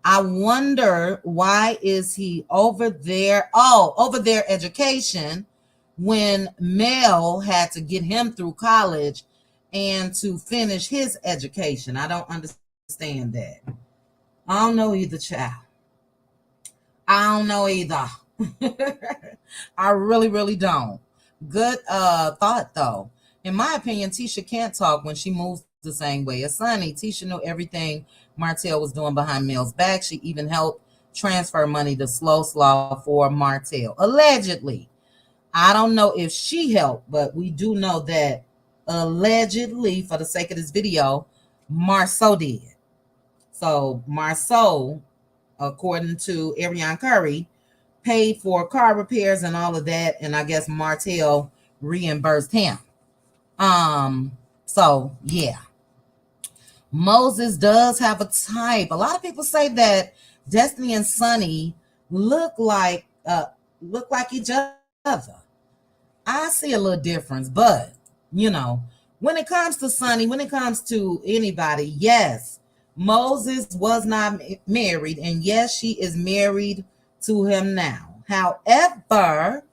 I wonder why is he over there? Oh, over there education when Mel had to get him through college and to finish his education. I don't understand that. I don't know either, child. I don't know either. I really, really don't. Good thought, though. In my opinion, Tisha can't talk when she moves the same way as Sonny. Tisha knew everything Martell was doing behind Mel's back. She even helped transfer money to Slow Slaw for Martell. Allegedly. I don't know if she helped, but we do know that allegedly, for the sake of this video, Marceau did. So Marceau, according to Ariane Curry, paid for car repairs and all of that, and I guess Martell reimbursed him. So yeah. Moses does have a type. A lot of people say that Destiny and Sonny look like each other. I see a little difference, but you know, when it comes to Sonny, when it comes to anybody, yes, Moses was not married, and yes, she is married to him now. However,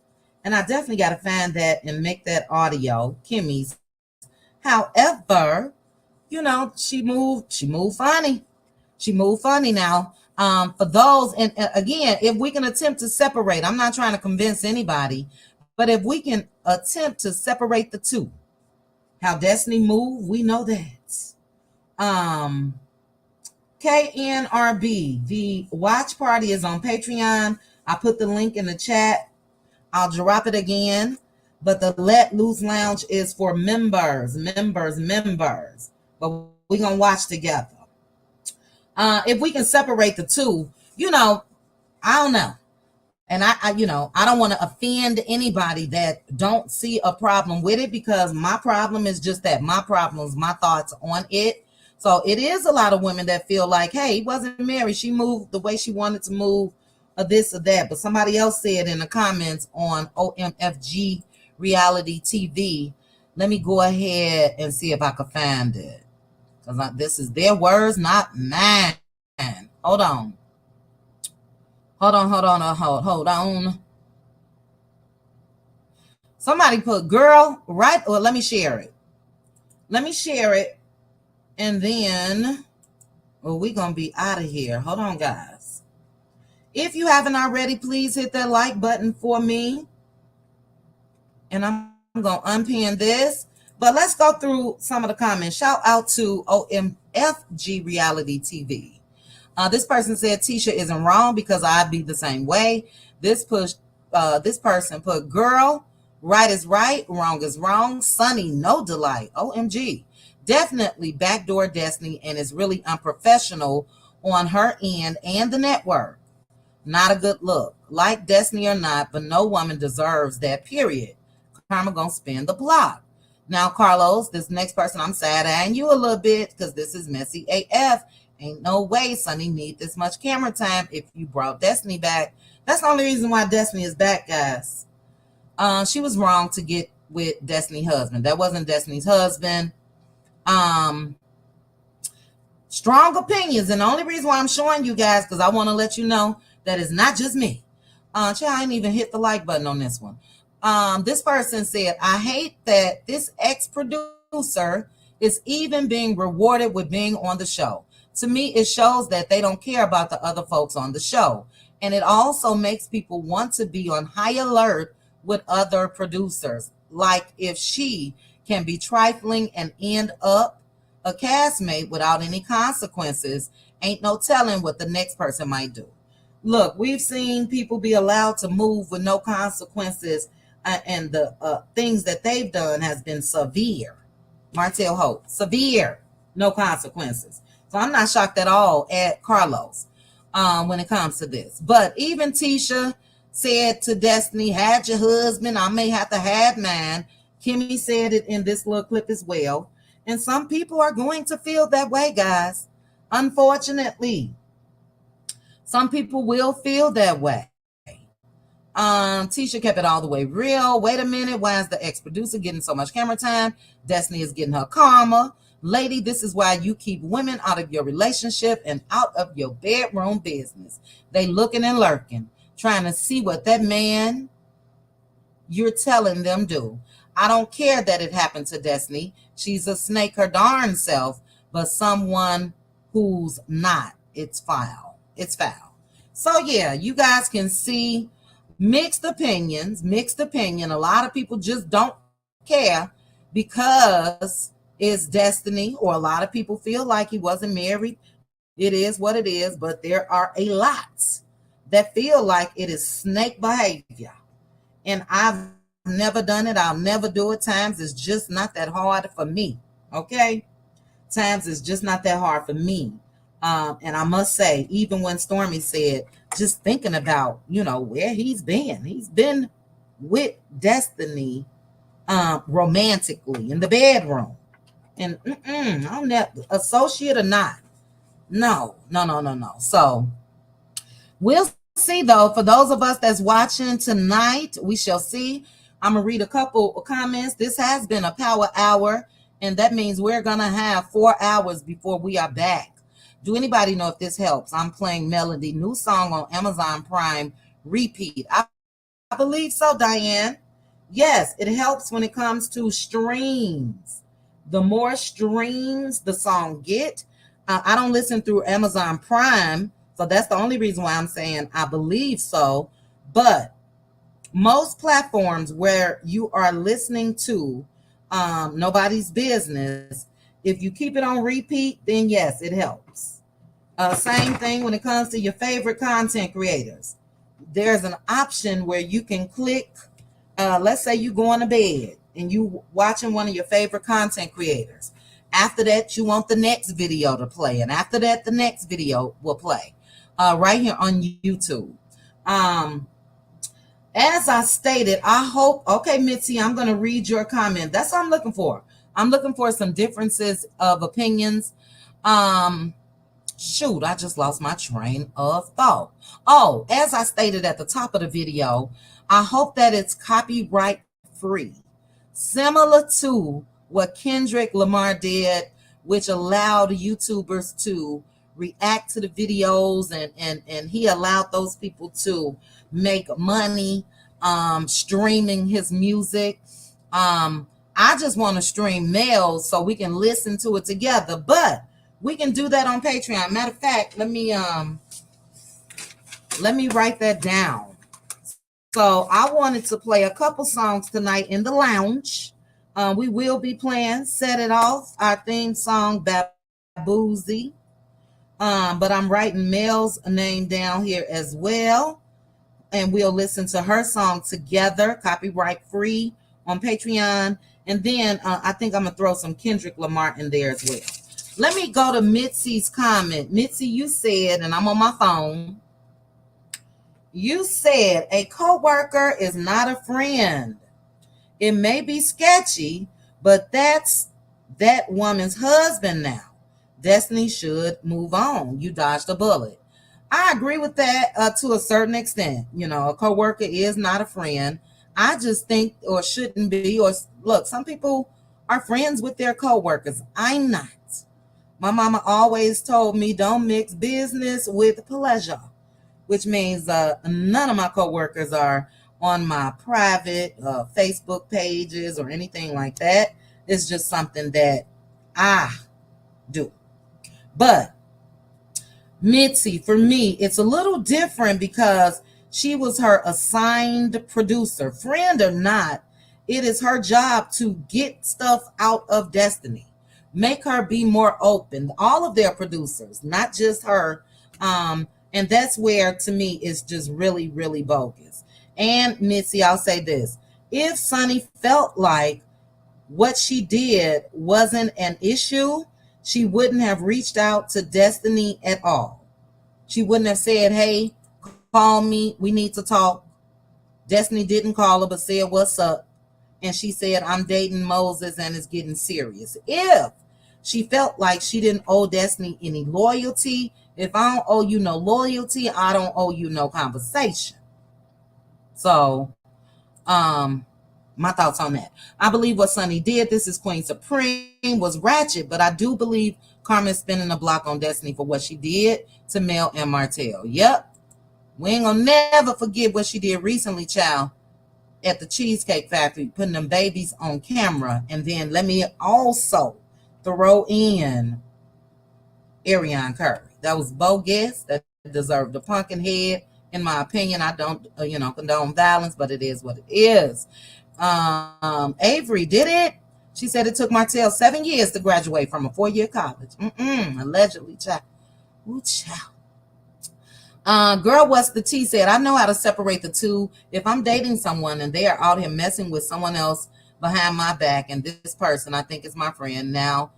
and I definitely got to find that and make that audio, Kimmy's. However, you know, she moved funny. She moved funny now. For those, and again, if we can attempt to separate, I'm not trying to convince anybody, but if we can attempt to separate the two, how Destiny moved, we know that. KNRB, the watch party is on Patreon. I put the link in the chat. I'll drop it again. But the Let Loose Lounge is for members. But we're going to watch together. If we can separate the two, you know, I don't know. And I don't want to offend anybody that don't see a problem with it, because my problem is just that. My problem is my thoughts on it. So it is a lot of women that feel like, hey, he wasn't married. She moved the way she wanted to move, or this or that. But somebody else said in the comments on OMFG Reality TV. Let me go ahead and see if I can find it, because this is their words, not mine. Hold Hold on. Somebody put girl, right? Or let me share it. And then we're going to be out of here. Hold on, guys. If you haven't already, please hit that like button for me. And I'm going to unpin this. But let's go through some of the comments. Shout out to OMFG Reality TV. This person said Tisha isn't wrong because I'd be the same way. This person put girl, right is right, wrong is wrong. Sunny, no delight. OMG. Definitely backdoor Destiny and is really unprofessional on her end and the network. Not a good look. Like Destiny or not, but no woman deserves that, period. Karma gonna spin the block. Now, Carlos, this next person, I'm sad-eyeing you a little bit because this is messy AF. Ain't no way Sunny need this much camera time if you brought Destiny back. That's the only reason why Destiny is back, guys. She was wrong to get with Destiny's husband. That wasn't Destiny's husband. Strong opinions. And the only reason why I'm showing you guys, because I want to let you know that it's not just me. I didn't even hit the like button on this one. This person said, I hate that this ex-producer is even being rewarded with being on the show. To me, it shows that they don't care about the other folks on the show. And it also makes people want to be on high alert with other producers. Like if she can be trifling and end up a castmate without any consequences, ain't no telling what the next person might do. Look, we've seen people be allowed to move with no consequences, and the things that they've done has been severe. Martell Hope, severe, no consequences. So I'm not shocked at all at Carlos when it comes to this. But even Tisha said to Destiny, had your husband, I may have to have mine. Kimmy said it in this little clip as well. And some people are going to feel that way, guys. Unfortunately, some people will feel that way. Tisha kept it all the way real. Wait a minute. Why is the ex-producer getting so much camera time? Destiny is getting her karma. Lady, this is why you keep women out of your relationship and out of your bedroom business. They looking and lurking, trying to see what that man you're telling them do. I don't care that it happened to Destiny. She's a snake her darn self, but someone who's not. It's foul. It's foul. So yeah, you guys can see mixed opinions. A lot of people just don't care because it's Destiny, or a lot of people feel like he wasn't married. It is what it is, but there are a lot that feel like it is snake behavior. And I've never done it. I'll never do it. Times is just not that hard for me. Okay? Times is just not that hard for me. And I must say, even when Stormy said, just thinking about, where he's been with Destiny romantically in the bedroom. And I'm not associate or not. No. So we'll see, though. For those of us that's watching tonight, we shall see. I'm going to read a couple of comments. This has been a power hour, and that means we're going to have 4 hours before we are back. Do anybody know if this helps? I'm playing Melody, new song on Amazon Prime, repeat. I believe so, Diane. Yes, it helps when it comes to streams. The more streams the song get, I don't listen through Amazon Prime, so that's the only reason why I'm saying I believe so. But most platforms where you are listening to Nobody's Business, if you keep it on repeat, then yes, it helps. Same thing when it comes to your favorite content creators. There's an option where you can click, let's say you going to bed and you watching one of your favorite content creators. After that, you want the next video to play. And after that, the next video will play right here on YouTube. As I stated, I hope, okay, Mitzi, I'm going to read your comment. That's what I'm looking for. I'm looking for some differences of opinions. Shoot, I just lost my train of thought. Oh, as I stated at the top of the video, I hope that it's copyright free. Similar to what Kendrick Lamar did, which allowed YouTubers to react to the videos, and he allowed those people to make money streaming his music. I just want to stream Mel'S so we can listen to it together, but we can do that on Patreon. Matter of fact, let me write that down. So I wanted to play a couple songs tonight in the lounge. We will be playing Set It Off, our theme song, Boozy. But I'm writing Mel's name down here as well. And we'll listen to her song together, copyright free on Patreon. And then I think I'm going to throw some Kendrick Lamar in there as well. Let me go to Mitzi's comment. Mitzi, you said, and I'm on my phone, you said a coworker is not a friend. It may be sketchy, but that's that woman's husband now. Destiny should move on. You dodged a bullet. I agree with that to a certain extent. You know, a coworker is not a friend. I just think, or shouldn't be, or look, some people are friends with their coworkers. I'm not. My mama always told me don't mix business with pleasure, which means none of my coworkers are on my private Facebook pages or anything like that. It's just something that I do. But Mitzi, for me, it's a little different because she was her assigned producer. Friend or not, it is her job to get stuff out of Destiny. Make her be more open. All of their producers, not just her. And that's where, to me, it's just really, really bogus. And Mitzi, I'll say this. If Sunny felt like what she did wasn't an issue, she wouldn't have reached out to Destiny at all. She wouldn't have said, hey, call me, we need to talk. Destiny didn't call her, but said, what's up? And she said, I'm dating Moses and it's getting serious. If she felt like she didn't owe Destiny any loyalty, if I don't owe you no loyalty, I don't owe you no conversation. So, my thoughts on that. I believe what Sunny did, this is Queen Supreme, was ratchet, but I do believe Carmen's spinning the block on Destiny for what she did to Mel and Martell. Yep. We ain't gonna never forget what she did recently, child, at the Cheesecake Factory, putting them babies on camera. And then let me also throw in Ariana Curry. That was bogus. That deserved a pumpkin head. In my opinion, I don't, condone violence, but it is what it is. Avery did it. She said it took Martell 7 years to graduate from a 4-year college. Allegedly, child. Ooh, child. Girl, what's the tea said, I know how to separate the two. If I'm dating someone and they are out here messing with someone else behind my back, and this person I think is my friend, no,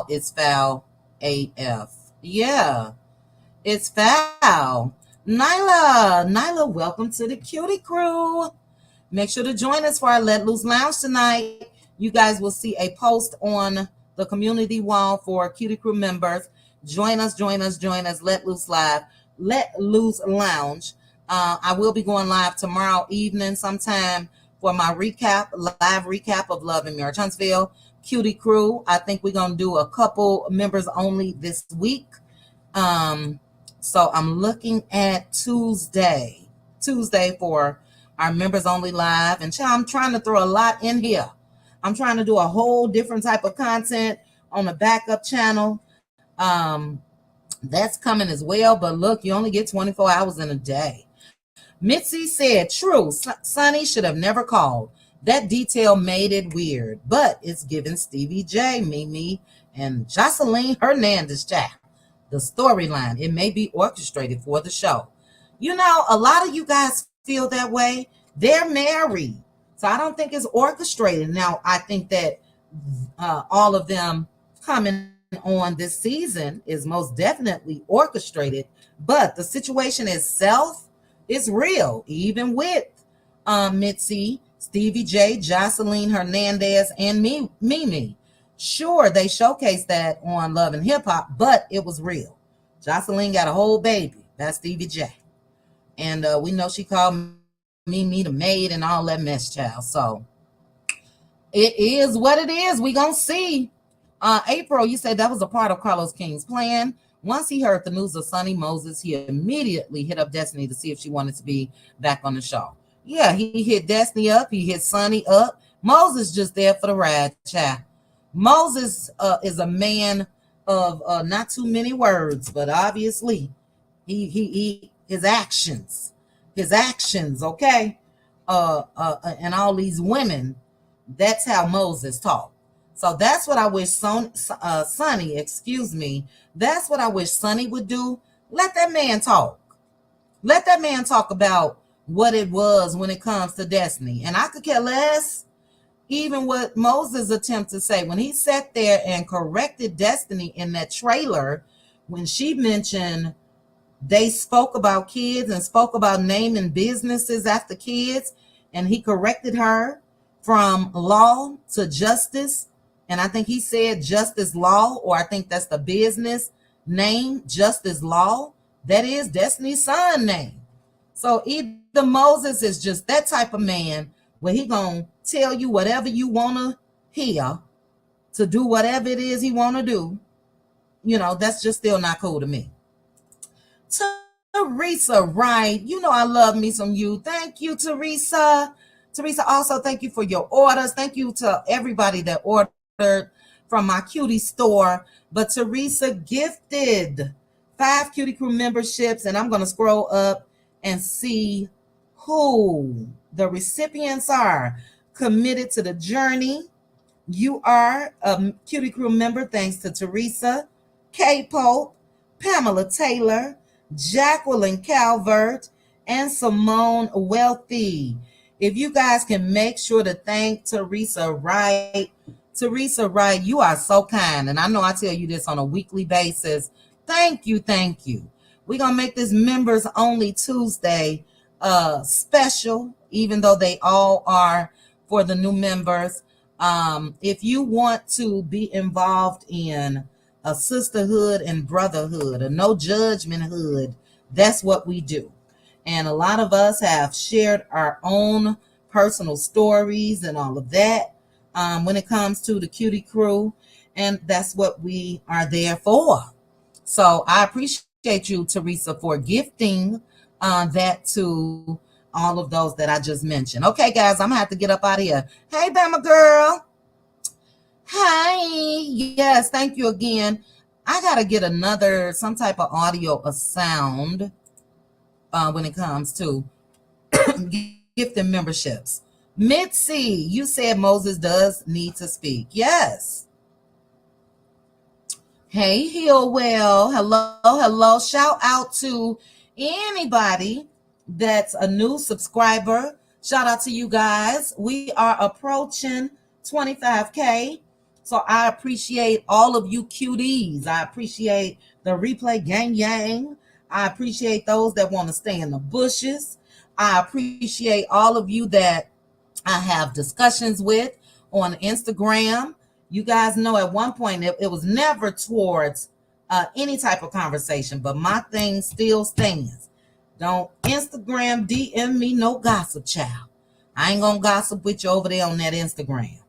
it's foul AF. Yeah, it's foul. Nyla, welcome to the Cutie Crew. Make sure to join us for our Let Loose Lounge tonight. You guys will see a post on the community wall for Cutie Crew members. Join us. Let Loose Live. Let Loose Lounge. I will be going live tomorrow evening sometime for my live recap of Love and Marriage Huntsville. Cutie Crew. I think we're going to do a couple members only this week. So I'm looking at Tuesday for our members only live. And I'm trying to throw a lot in here. I'm trying to do a whole different type of content on the backup channel. That's coming as well. But look, you only get 24 hours in a day. Mitzi said, true, Sunny should have never called. That detail made it weird. But it's giving Stevie J, Mimi, and Jocelyn Hernandez child. The storyline, it may be orchestrated for the show. You know, a lot of you guys feel that way. They're married. So I don't think it's orchestrated. Now, I think that all of them coming on this season is most definitely orchestrated. But the situation itself is real, even with Mitzi, Stevie J, Jocelyn Hernandez, and Mimi. Sure, they showcased that on Love and Hip Hop, but it was real. Jocelyn got a whole baby. That's Stevie J. And we know she called Mimi the maid and all that mess, child. So it is what it is. We gonna see. April, you said that was a part of Carlos King's plan. Once he heard the news of Sonny Moses, he immediately hit up Destiny to see if she wanted to be back on the show. Yeah, he hit Destiny up. He hit Sonny up. Moses just there for the ride, child. Moses is a man of not too many words, but obviously he his actions, okay, and all these women. That's how Moses talked. So that's what I wish Sonny, excuse me, that's what I wish Sonny would do. Let that man talk. Let that man talk about what it was when it comes to Destiny. And I could care less even what Moses attempted to say. When he sat there and corrected Destiny in that trailer, when she mentioned they spoke about kids and spoke about naming businesses after kids, and he corrected her from law to justice. And I think he said Justice Law, or I think that's the business name, Justice Law. That is Destiny's son name. So either Moses is just that type of man where he gonna tell you whatever you want to hear to do whatever it is he want to do. You know, that's just still not cool to me. Teresa Wright, you know I love me some you. Thank you, Teresa. Teresa, also thank you for your orders. Thank you to everybody that ordered from my Cutie store. But Teresa gifted 5 Cutie Crew memberships, and I'm going to scroll up and see who the recipients are. Committed to the journey. You are a Cutie Crew member thanks to Teresa, Kay Pope, Pamela Taylor, Jacqueline Calvert, and Simone Wealthy. If you guys can make sure to thank Teresa Wright. Teresa Wright, you are so kind. And I know I tell you this on a weekly basis. Thank you, thank you. We're going to make this members only Tuesday special, even though they all are for the new members. If you want to be involved in a sisterhood and brotherhood, a no judgment hood, that's what we do. And a lot of us have shared our own personal stories and all of that when it comes to the Cutie Crew. And that's what we are there for. So I appreciate you, Teresa, for gifting that to all of those that I just mentioned. Okay, guys, I'm going to have to get up out of here. Hey, Bama girl. Hi. Yes, thank you again. I got to get some type of audio, a sound when it comes to gifting memberships. Mitzi, you said Moses does need to speak. Yes. Hey, Hillwell. Hello. Shout out to anybody that's a new subscriber. Shout out to you guys. We are approaching 25K. So I appreciate all of you cuties. I appreciate the replay gang yang. I appreciate those that want to stay in the bushes. I appreciate all of you that I have discussions with on Instagram. You guys know at one point it was never towards any type of conversation, but my thing still stands. Don't Instagram DM me no gossip, child. I ain't gonna gossip with you over there on that Instagram.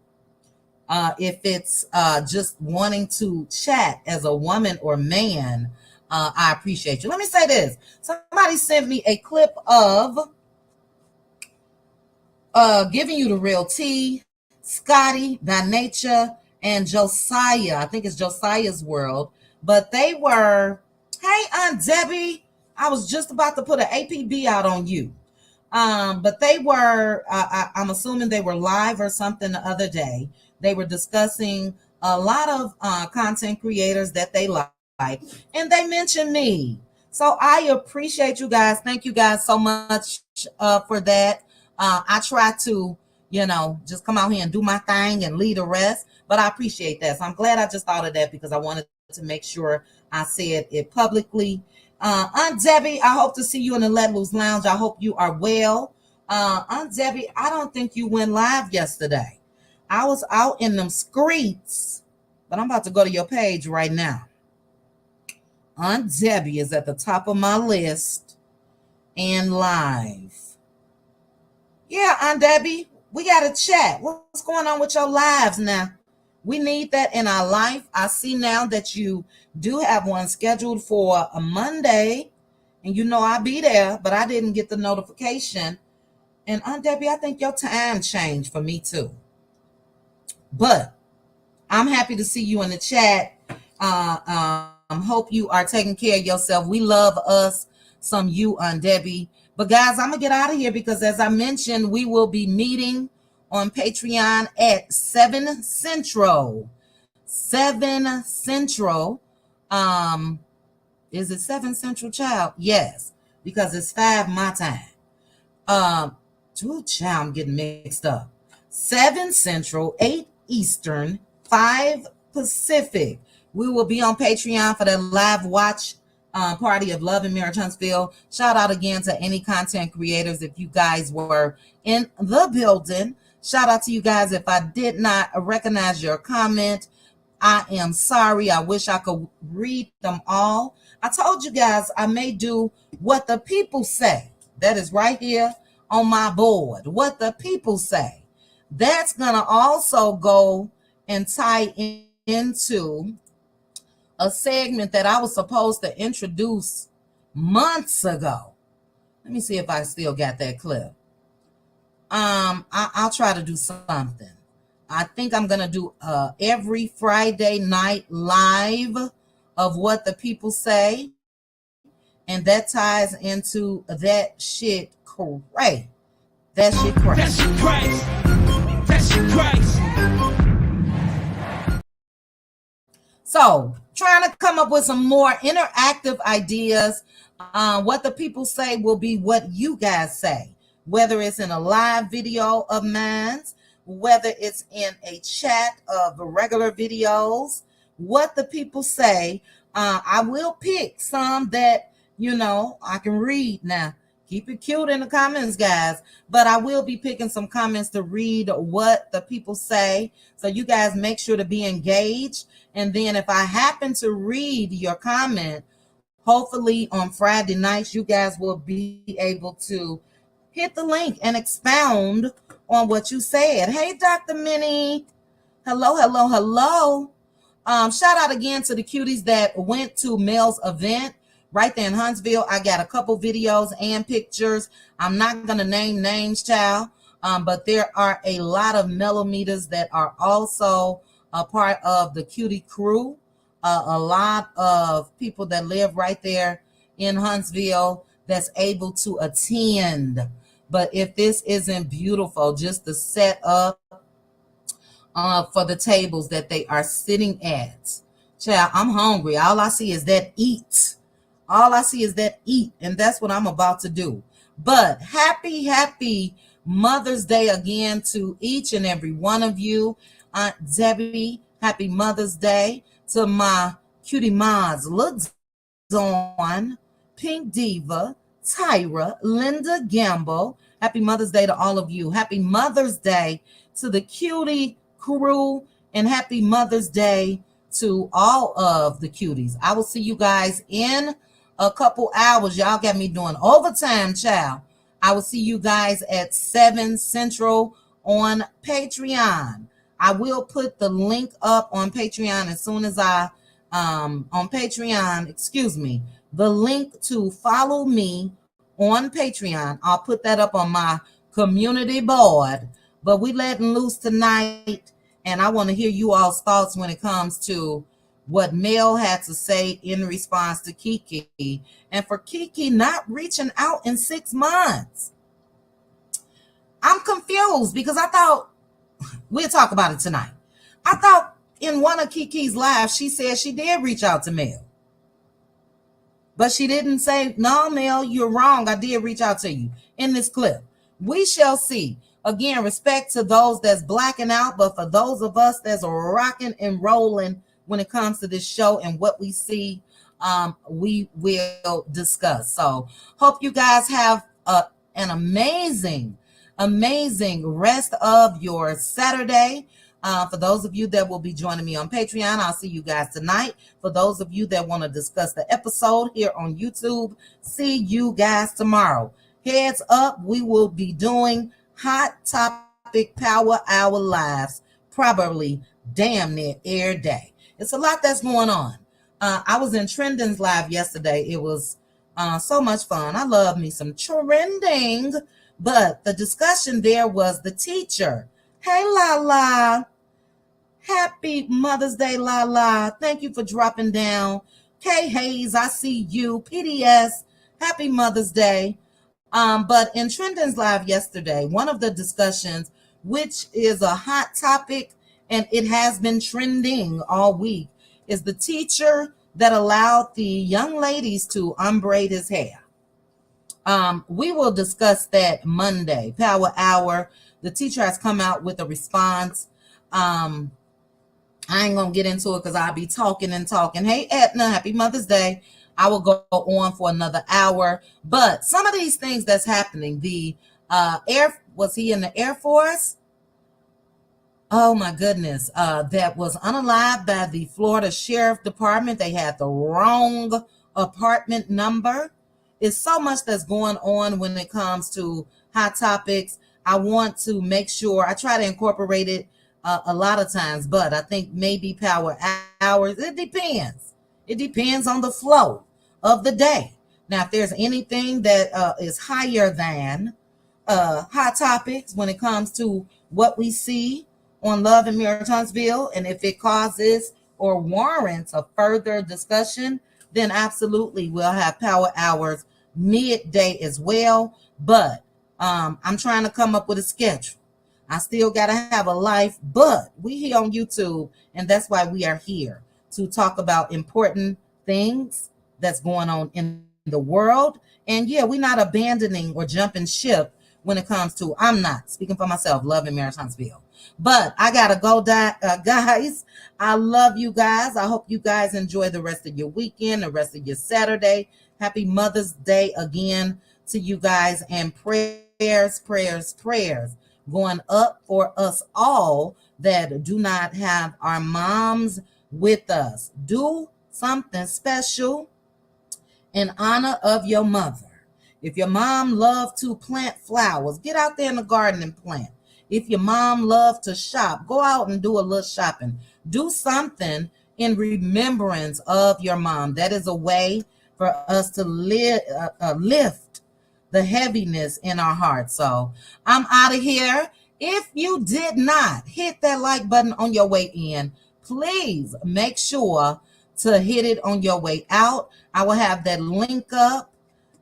If it's just wanting to chat as a woman or man, I appreciate you. Let me say this. Somebody sent me a clip of giving you the real tea, Scotty, by nature, and Josiah. I think it's Josiah's World. But they were, hey, Aunt Debbie, I was just about to put an APB out on you. But they were, I'm assuming they were live or something the other day. They were discussing a lot of content creators that they like, and they mentioned me. So I appreciate you guys. Thank you guys so much for that. I try to, just come out here and do my thing and lead the rest, but I appreciate that. So I'm glad I just thought of that because I wanted to make sure I said it publicly. Aunt Debbie, I hope to see you in the Let Loose Lounge. I hope you are well. Aunt Debbie, I don't think you went live yesterday. I was out in them streets, but I'm about to go to your page right now. Aunt Debbie is at the top of my list and live. Yeah, Aunt Debbie, we got to chat. What's going on with your lives now? We need that in our life. I see now that you do have one scheduled for a Monday, and you know I'll be there, but I didn't get the notification. And Aunt Debbie, I think your time changed for me too. But I'm happy to see you in the chat. Hope you are taking care of yourself. We love us some you, Aunt Debbie. But guys, I'm gonna get out of here because, as I mentioned, we will be meeting on Patreon at 7 Central. 7 Central. Is it 7 Central, child? Yes, because it's 5 my time. Child, I'm getting mixed up. 7 Central, 8 Eastern, 5 Pacific. We will be on Patreon for the live watch party of Love and Marriage Huntsville. Shout out again to any content creators if you guys were in the building. Shout out to you guys. If I did not recognize your comment, I am sorry. I wish I could read them all. I told you guys I may do what the people say. That is right here on my board. What the people say. That's going to also go and tie into a segment that I was supposed to introduce months ago. Let me see if I still got that clip. I'll try to do something. I think I'm gonna do every Friday night live of what the people say, and that ties into that shit crazy. That shit crazy. That shit crazy. That shit crazy. So, trying to come up with some more interactive ideas. What the people say will be what you guys say, whether it's in a live video of mine, whether it's in a chat of regular videos. What the people say, I will pick some that, I can read now. Keep it cute in the comments, guys. But I will be picking some comments to read what the people say. So you guys make sure to be engaged. And then if I happen to read your comment, hopefully on Friday nights, you guys will be able to hit the link and expound on what you said. Hey, Dr. Minnie. Hello, hello, hello. Shout out again to the cuties that went to Mel'S event right there in Huntsville. I got a couple videos and pictures. I'm not going to name names, child, but there are a lot of millimeters that are also a part of the cutie crew. A lot of people that live right there in Huntsville that's able to attend. But if this isn't beautiful, just the set up for the tables that they are sitting at. Child, I'm hungry. All I see is that eat. All I see is that eat. And that's what I'm about to do. But happy Mother's Day again to each and every one of you. Aunt Debbie, happy Mother's Day to my cutie moms. Look on Pink Diva, Tyra, Linda Gamble. Happy Mother's Day to all of you. Happy Mother's Day to the cutie crew, and happy Mother's Day to all of the cuties. I will see you guys in a couple hours. Y'all got me doing overtime, child. I will see you guys at 7 Central on Patreon. I will put the link up on Patreon as soon as the link to follow me on Patreon. I'll put that up on my community board. But we letting loose tonight, and I want to hear you all's thoughts when it comes to what Mel had to say in response to Kiki, and for Kiki not reaching out in 6 months. I'm confused because I thought, we'll talk about it tonight. I thought in one of Kiki's lives, she said she did reach out to Mel. But she didn't say, no, Mel, you're wrong. I did reach out to you in this clip. We shall see. Again, respect to those that's blacking out, but for those of us that's rocking and rolling when it comes to this show and what we see, we will discuss. So hope you guys have an amazing rest of your Saturday. For those of you that will be joining me on Patreon, I'll see you guys tonight. For those of you that want to discuss the episode here on YouTube, see you guys tomorrow. Heads up, we will be doing Hot Topic Power Hour lives, probably damn near every day. It's a lot that's going on. I was in Trending's live yesterday. It was so much fun. I love me some trending, but the discussion there was the teacher. Hey, Lala. Happy Mother's Day, Lala. Thank you for dropping down. Kay Hayes, I see you. PDS, happy Mother's Day. But in Trending's live yesterday, one of the discussions, which is a hot topic and it has been trending all week, is the teacher that allowed the young ladies to unbraid his hair. We will discuss that Monday, Power Hour. The teacher has come out with a response. I ain't gonna get into it because I'll be talking and talking. Hey, Etna, happy Mother's Day. I will go on for another hour. But some of these things that's happening, the was he in the Air Force? Oh my goodness. That was unalived by the Florida Sheriff Department. They had the wrong apartment number. It's so much that's going on when it comes to hot topics. I want to make sure I try to incorporate it a lot of times, but I think maybe Power Hours, it depends. It depends on the flow of the day. Now, if there's anything that is higher than hot topics when it comes to what we see on Love and Mirror Huntsville, and if it causes or warrants a further discussion, then absolutely we'll have Power Hours midday as well. But I'm trying to come up with a schedule. I still got to have a life, but we here on YouTube, and that's why we are here to talk about important things that's going on in the world. And yeah, we're not abandoning or jumping ship when it comes to, I'm not speaking for myself, Love and Marriage Huntsville. But I got to go, guys. I love you guys. I hope you guys enjoy the rest of your weekend, the rest of your Saturday. Happy Mother's Day again to you guys, and prayers going up for us all that do not have our moms with us. Do something special in honor of your mother. If your mom loved to plant flowers, get out there in the garden and plant. If your mom loved to shop, go out and do a little shopping. Do something in remembrance of your mom. That is a way for us to lift the heaviness in our hearts. So I'm out of here. If you did not hit that like button on your way in, please make sure to hit it on your way out. I will have that link up.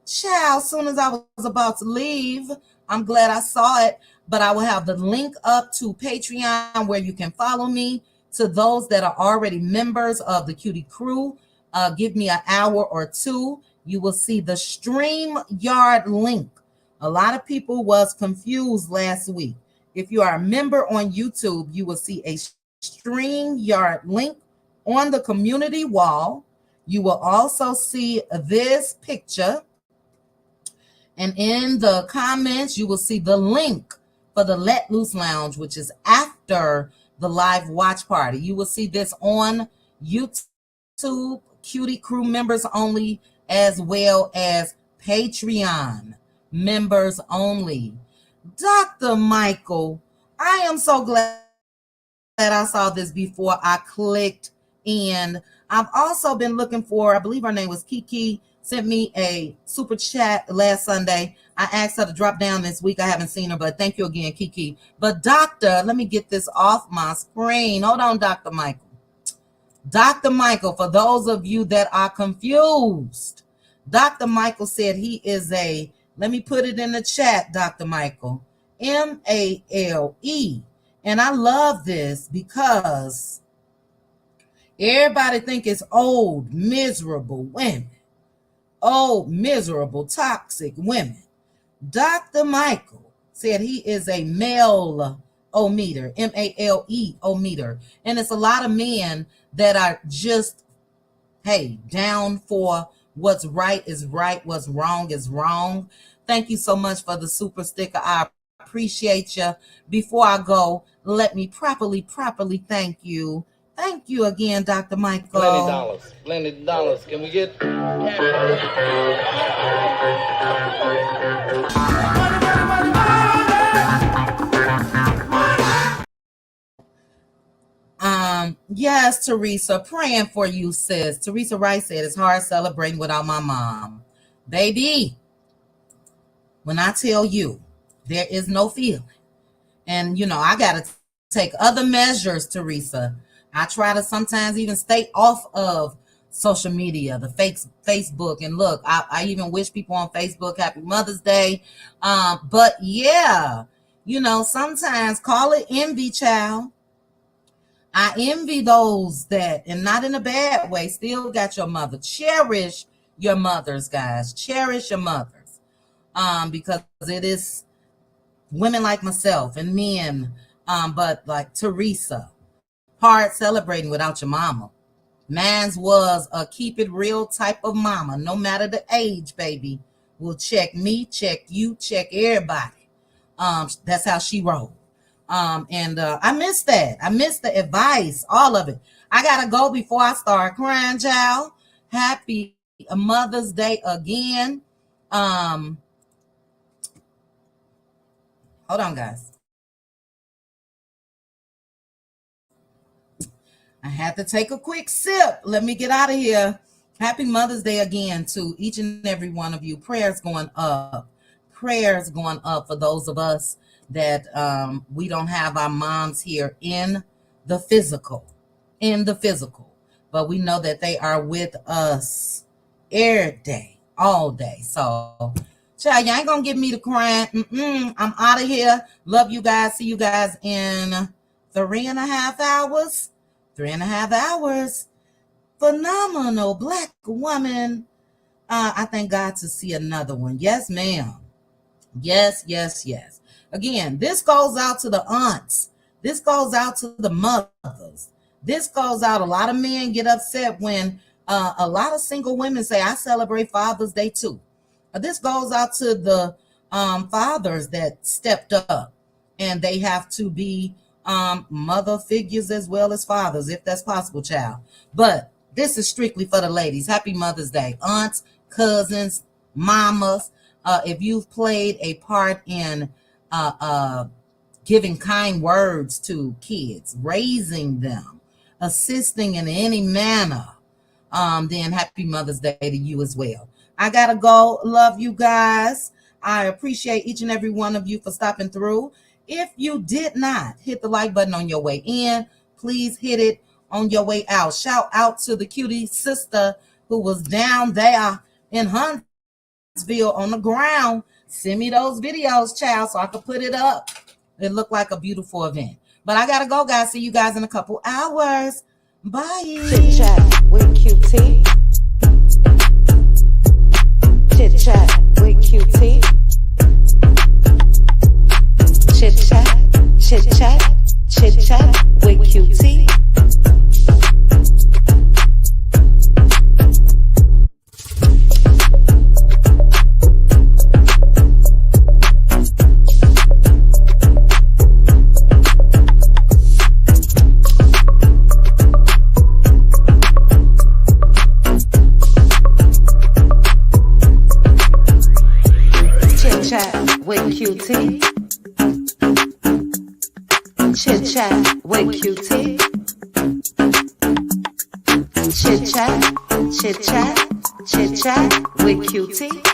Child, as soon as I was about to leave, I'm glad I saw it, but I will have the link up to Patreon where you can follow me. To those that are already members of the Cutie crew, give me an hour or two. You will see the StreamYard link. A lot of people was confused last week. If you are a member on YouTube, you will see a StreamYard link on the community wall. You will also see this picture. And in the comments, you will see the link for the Let Loose Lounge, which is after the live watch party. You will see this on YouTube, Cutie crew members only, as well as Patreon members only. Dr. Michael, I am so glad that I saw this before I clicked in. I've also been looking for, I believe her name was Kiki, sent me a super chat last Sunday. I asked her to drop down this week. I haven't seen her, but thank you again, Kiki. But Doctor, let me get this off my screen. Hold on, Dr. Michael. Dr. Michael, for those of you that are confused, Dr. Michael said he is a, let me put it in the chat, Dr. Michael, MALE. And I love this because everybody think it's old, miserable women. Old, miserable, toxic women. Dr. Michael said he is a male-o-meter, MALE-o-meter. And it's a lot of men that are just, hey, down for what's right is right, what's wrong is wrong. Thank you so much for the super sticker. I appreciate you. Before I go, let me properly thank you. Thank you again, Dr. Michael. Plenty dollars. Can we get Yes, Teresa, praying for you, sis. Teresa Rice said it's hard celebrating without my mom. Baby, when I tell you there is no feeling, and I got to take other measures, Teresa. I try to sometimes even stay off of social media, the Facebook. And look, I even wish people on Facebook Happy Mother's Day. But yeah, sometimes call it envy, child. I envy those that, and not in a bad way, still got your mother. Cherish your mothers, guys. Cherish your mothers. Because it is women like myself and men, but like Teresa, hard celebrating without your mama. Man's was a keep it real type of mama. No matter the age, baby, will check me, check you, check everybody. That's how she rolled. And I miss that. I miss the advice, all of it. I gotta go before I start crying, child. Happy Mother's Day again. Hold on, guys. I had to take a quick sip. Let me get out of here. Happy Mother's Day again to each and every one of you. Prayers going up. Prayers going up for those of us that we don't have our moms here in the physical. But we know that they are with us every day, all day. So, child, you ain't going to get me to crying. I'm out of here. Love you guys. See you guys in 3.5 hours. 3.5 hours. Phenomenal Black woman. I thank God to see another one. Yes, ma'am. Yes. Again, this goes out to the aunts. This goes out to the mothers. This goes out. A lot of men get upset when a lot of single women say, I celebrate Father's Day too. This goes out to the fathers that stepped up, and they have to be mother figures as well as fathers, if that's possible, child. But this is strictly for the ladies. Happy Mother's Day. Aunts, cousins, mamas. If you've played a part in giving kind words to kids, raising them, assisting in any manner, then happy Mother's Day to you as well. I gotta go. Love you guys. I appreciate each and every one of you for stopping through. If you did not hit the like button on your way in, please hit it on your way out. Shout out to the cutie sister who was down there in Huntsville on the ground. Send me those videos, child, so I can put it up. It looked like a beautiful event. But I gotta go, guys. See you guys in a couple hours. Bye. Chit chat with QT. Chit chat with QT. Chit chat with QT. Chit chat with QT. Chit chat with QT. Chit chat with QT.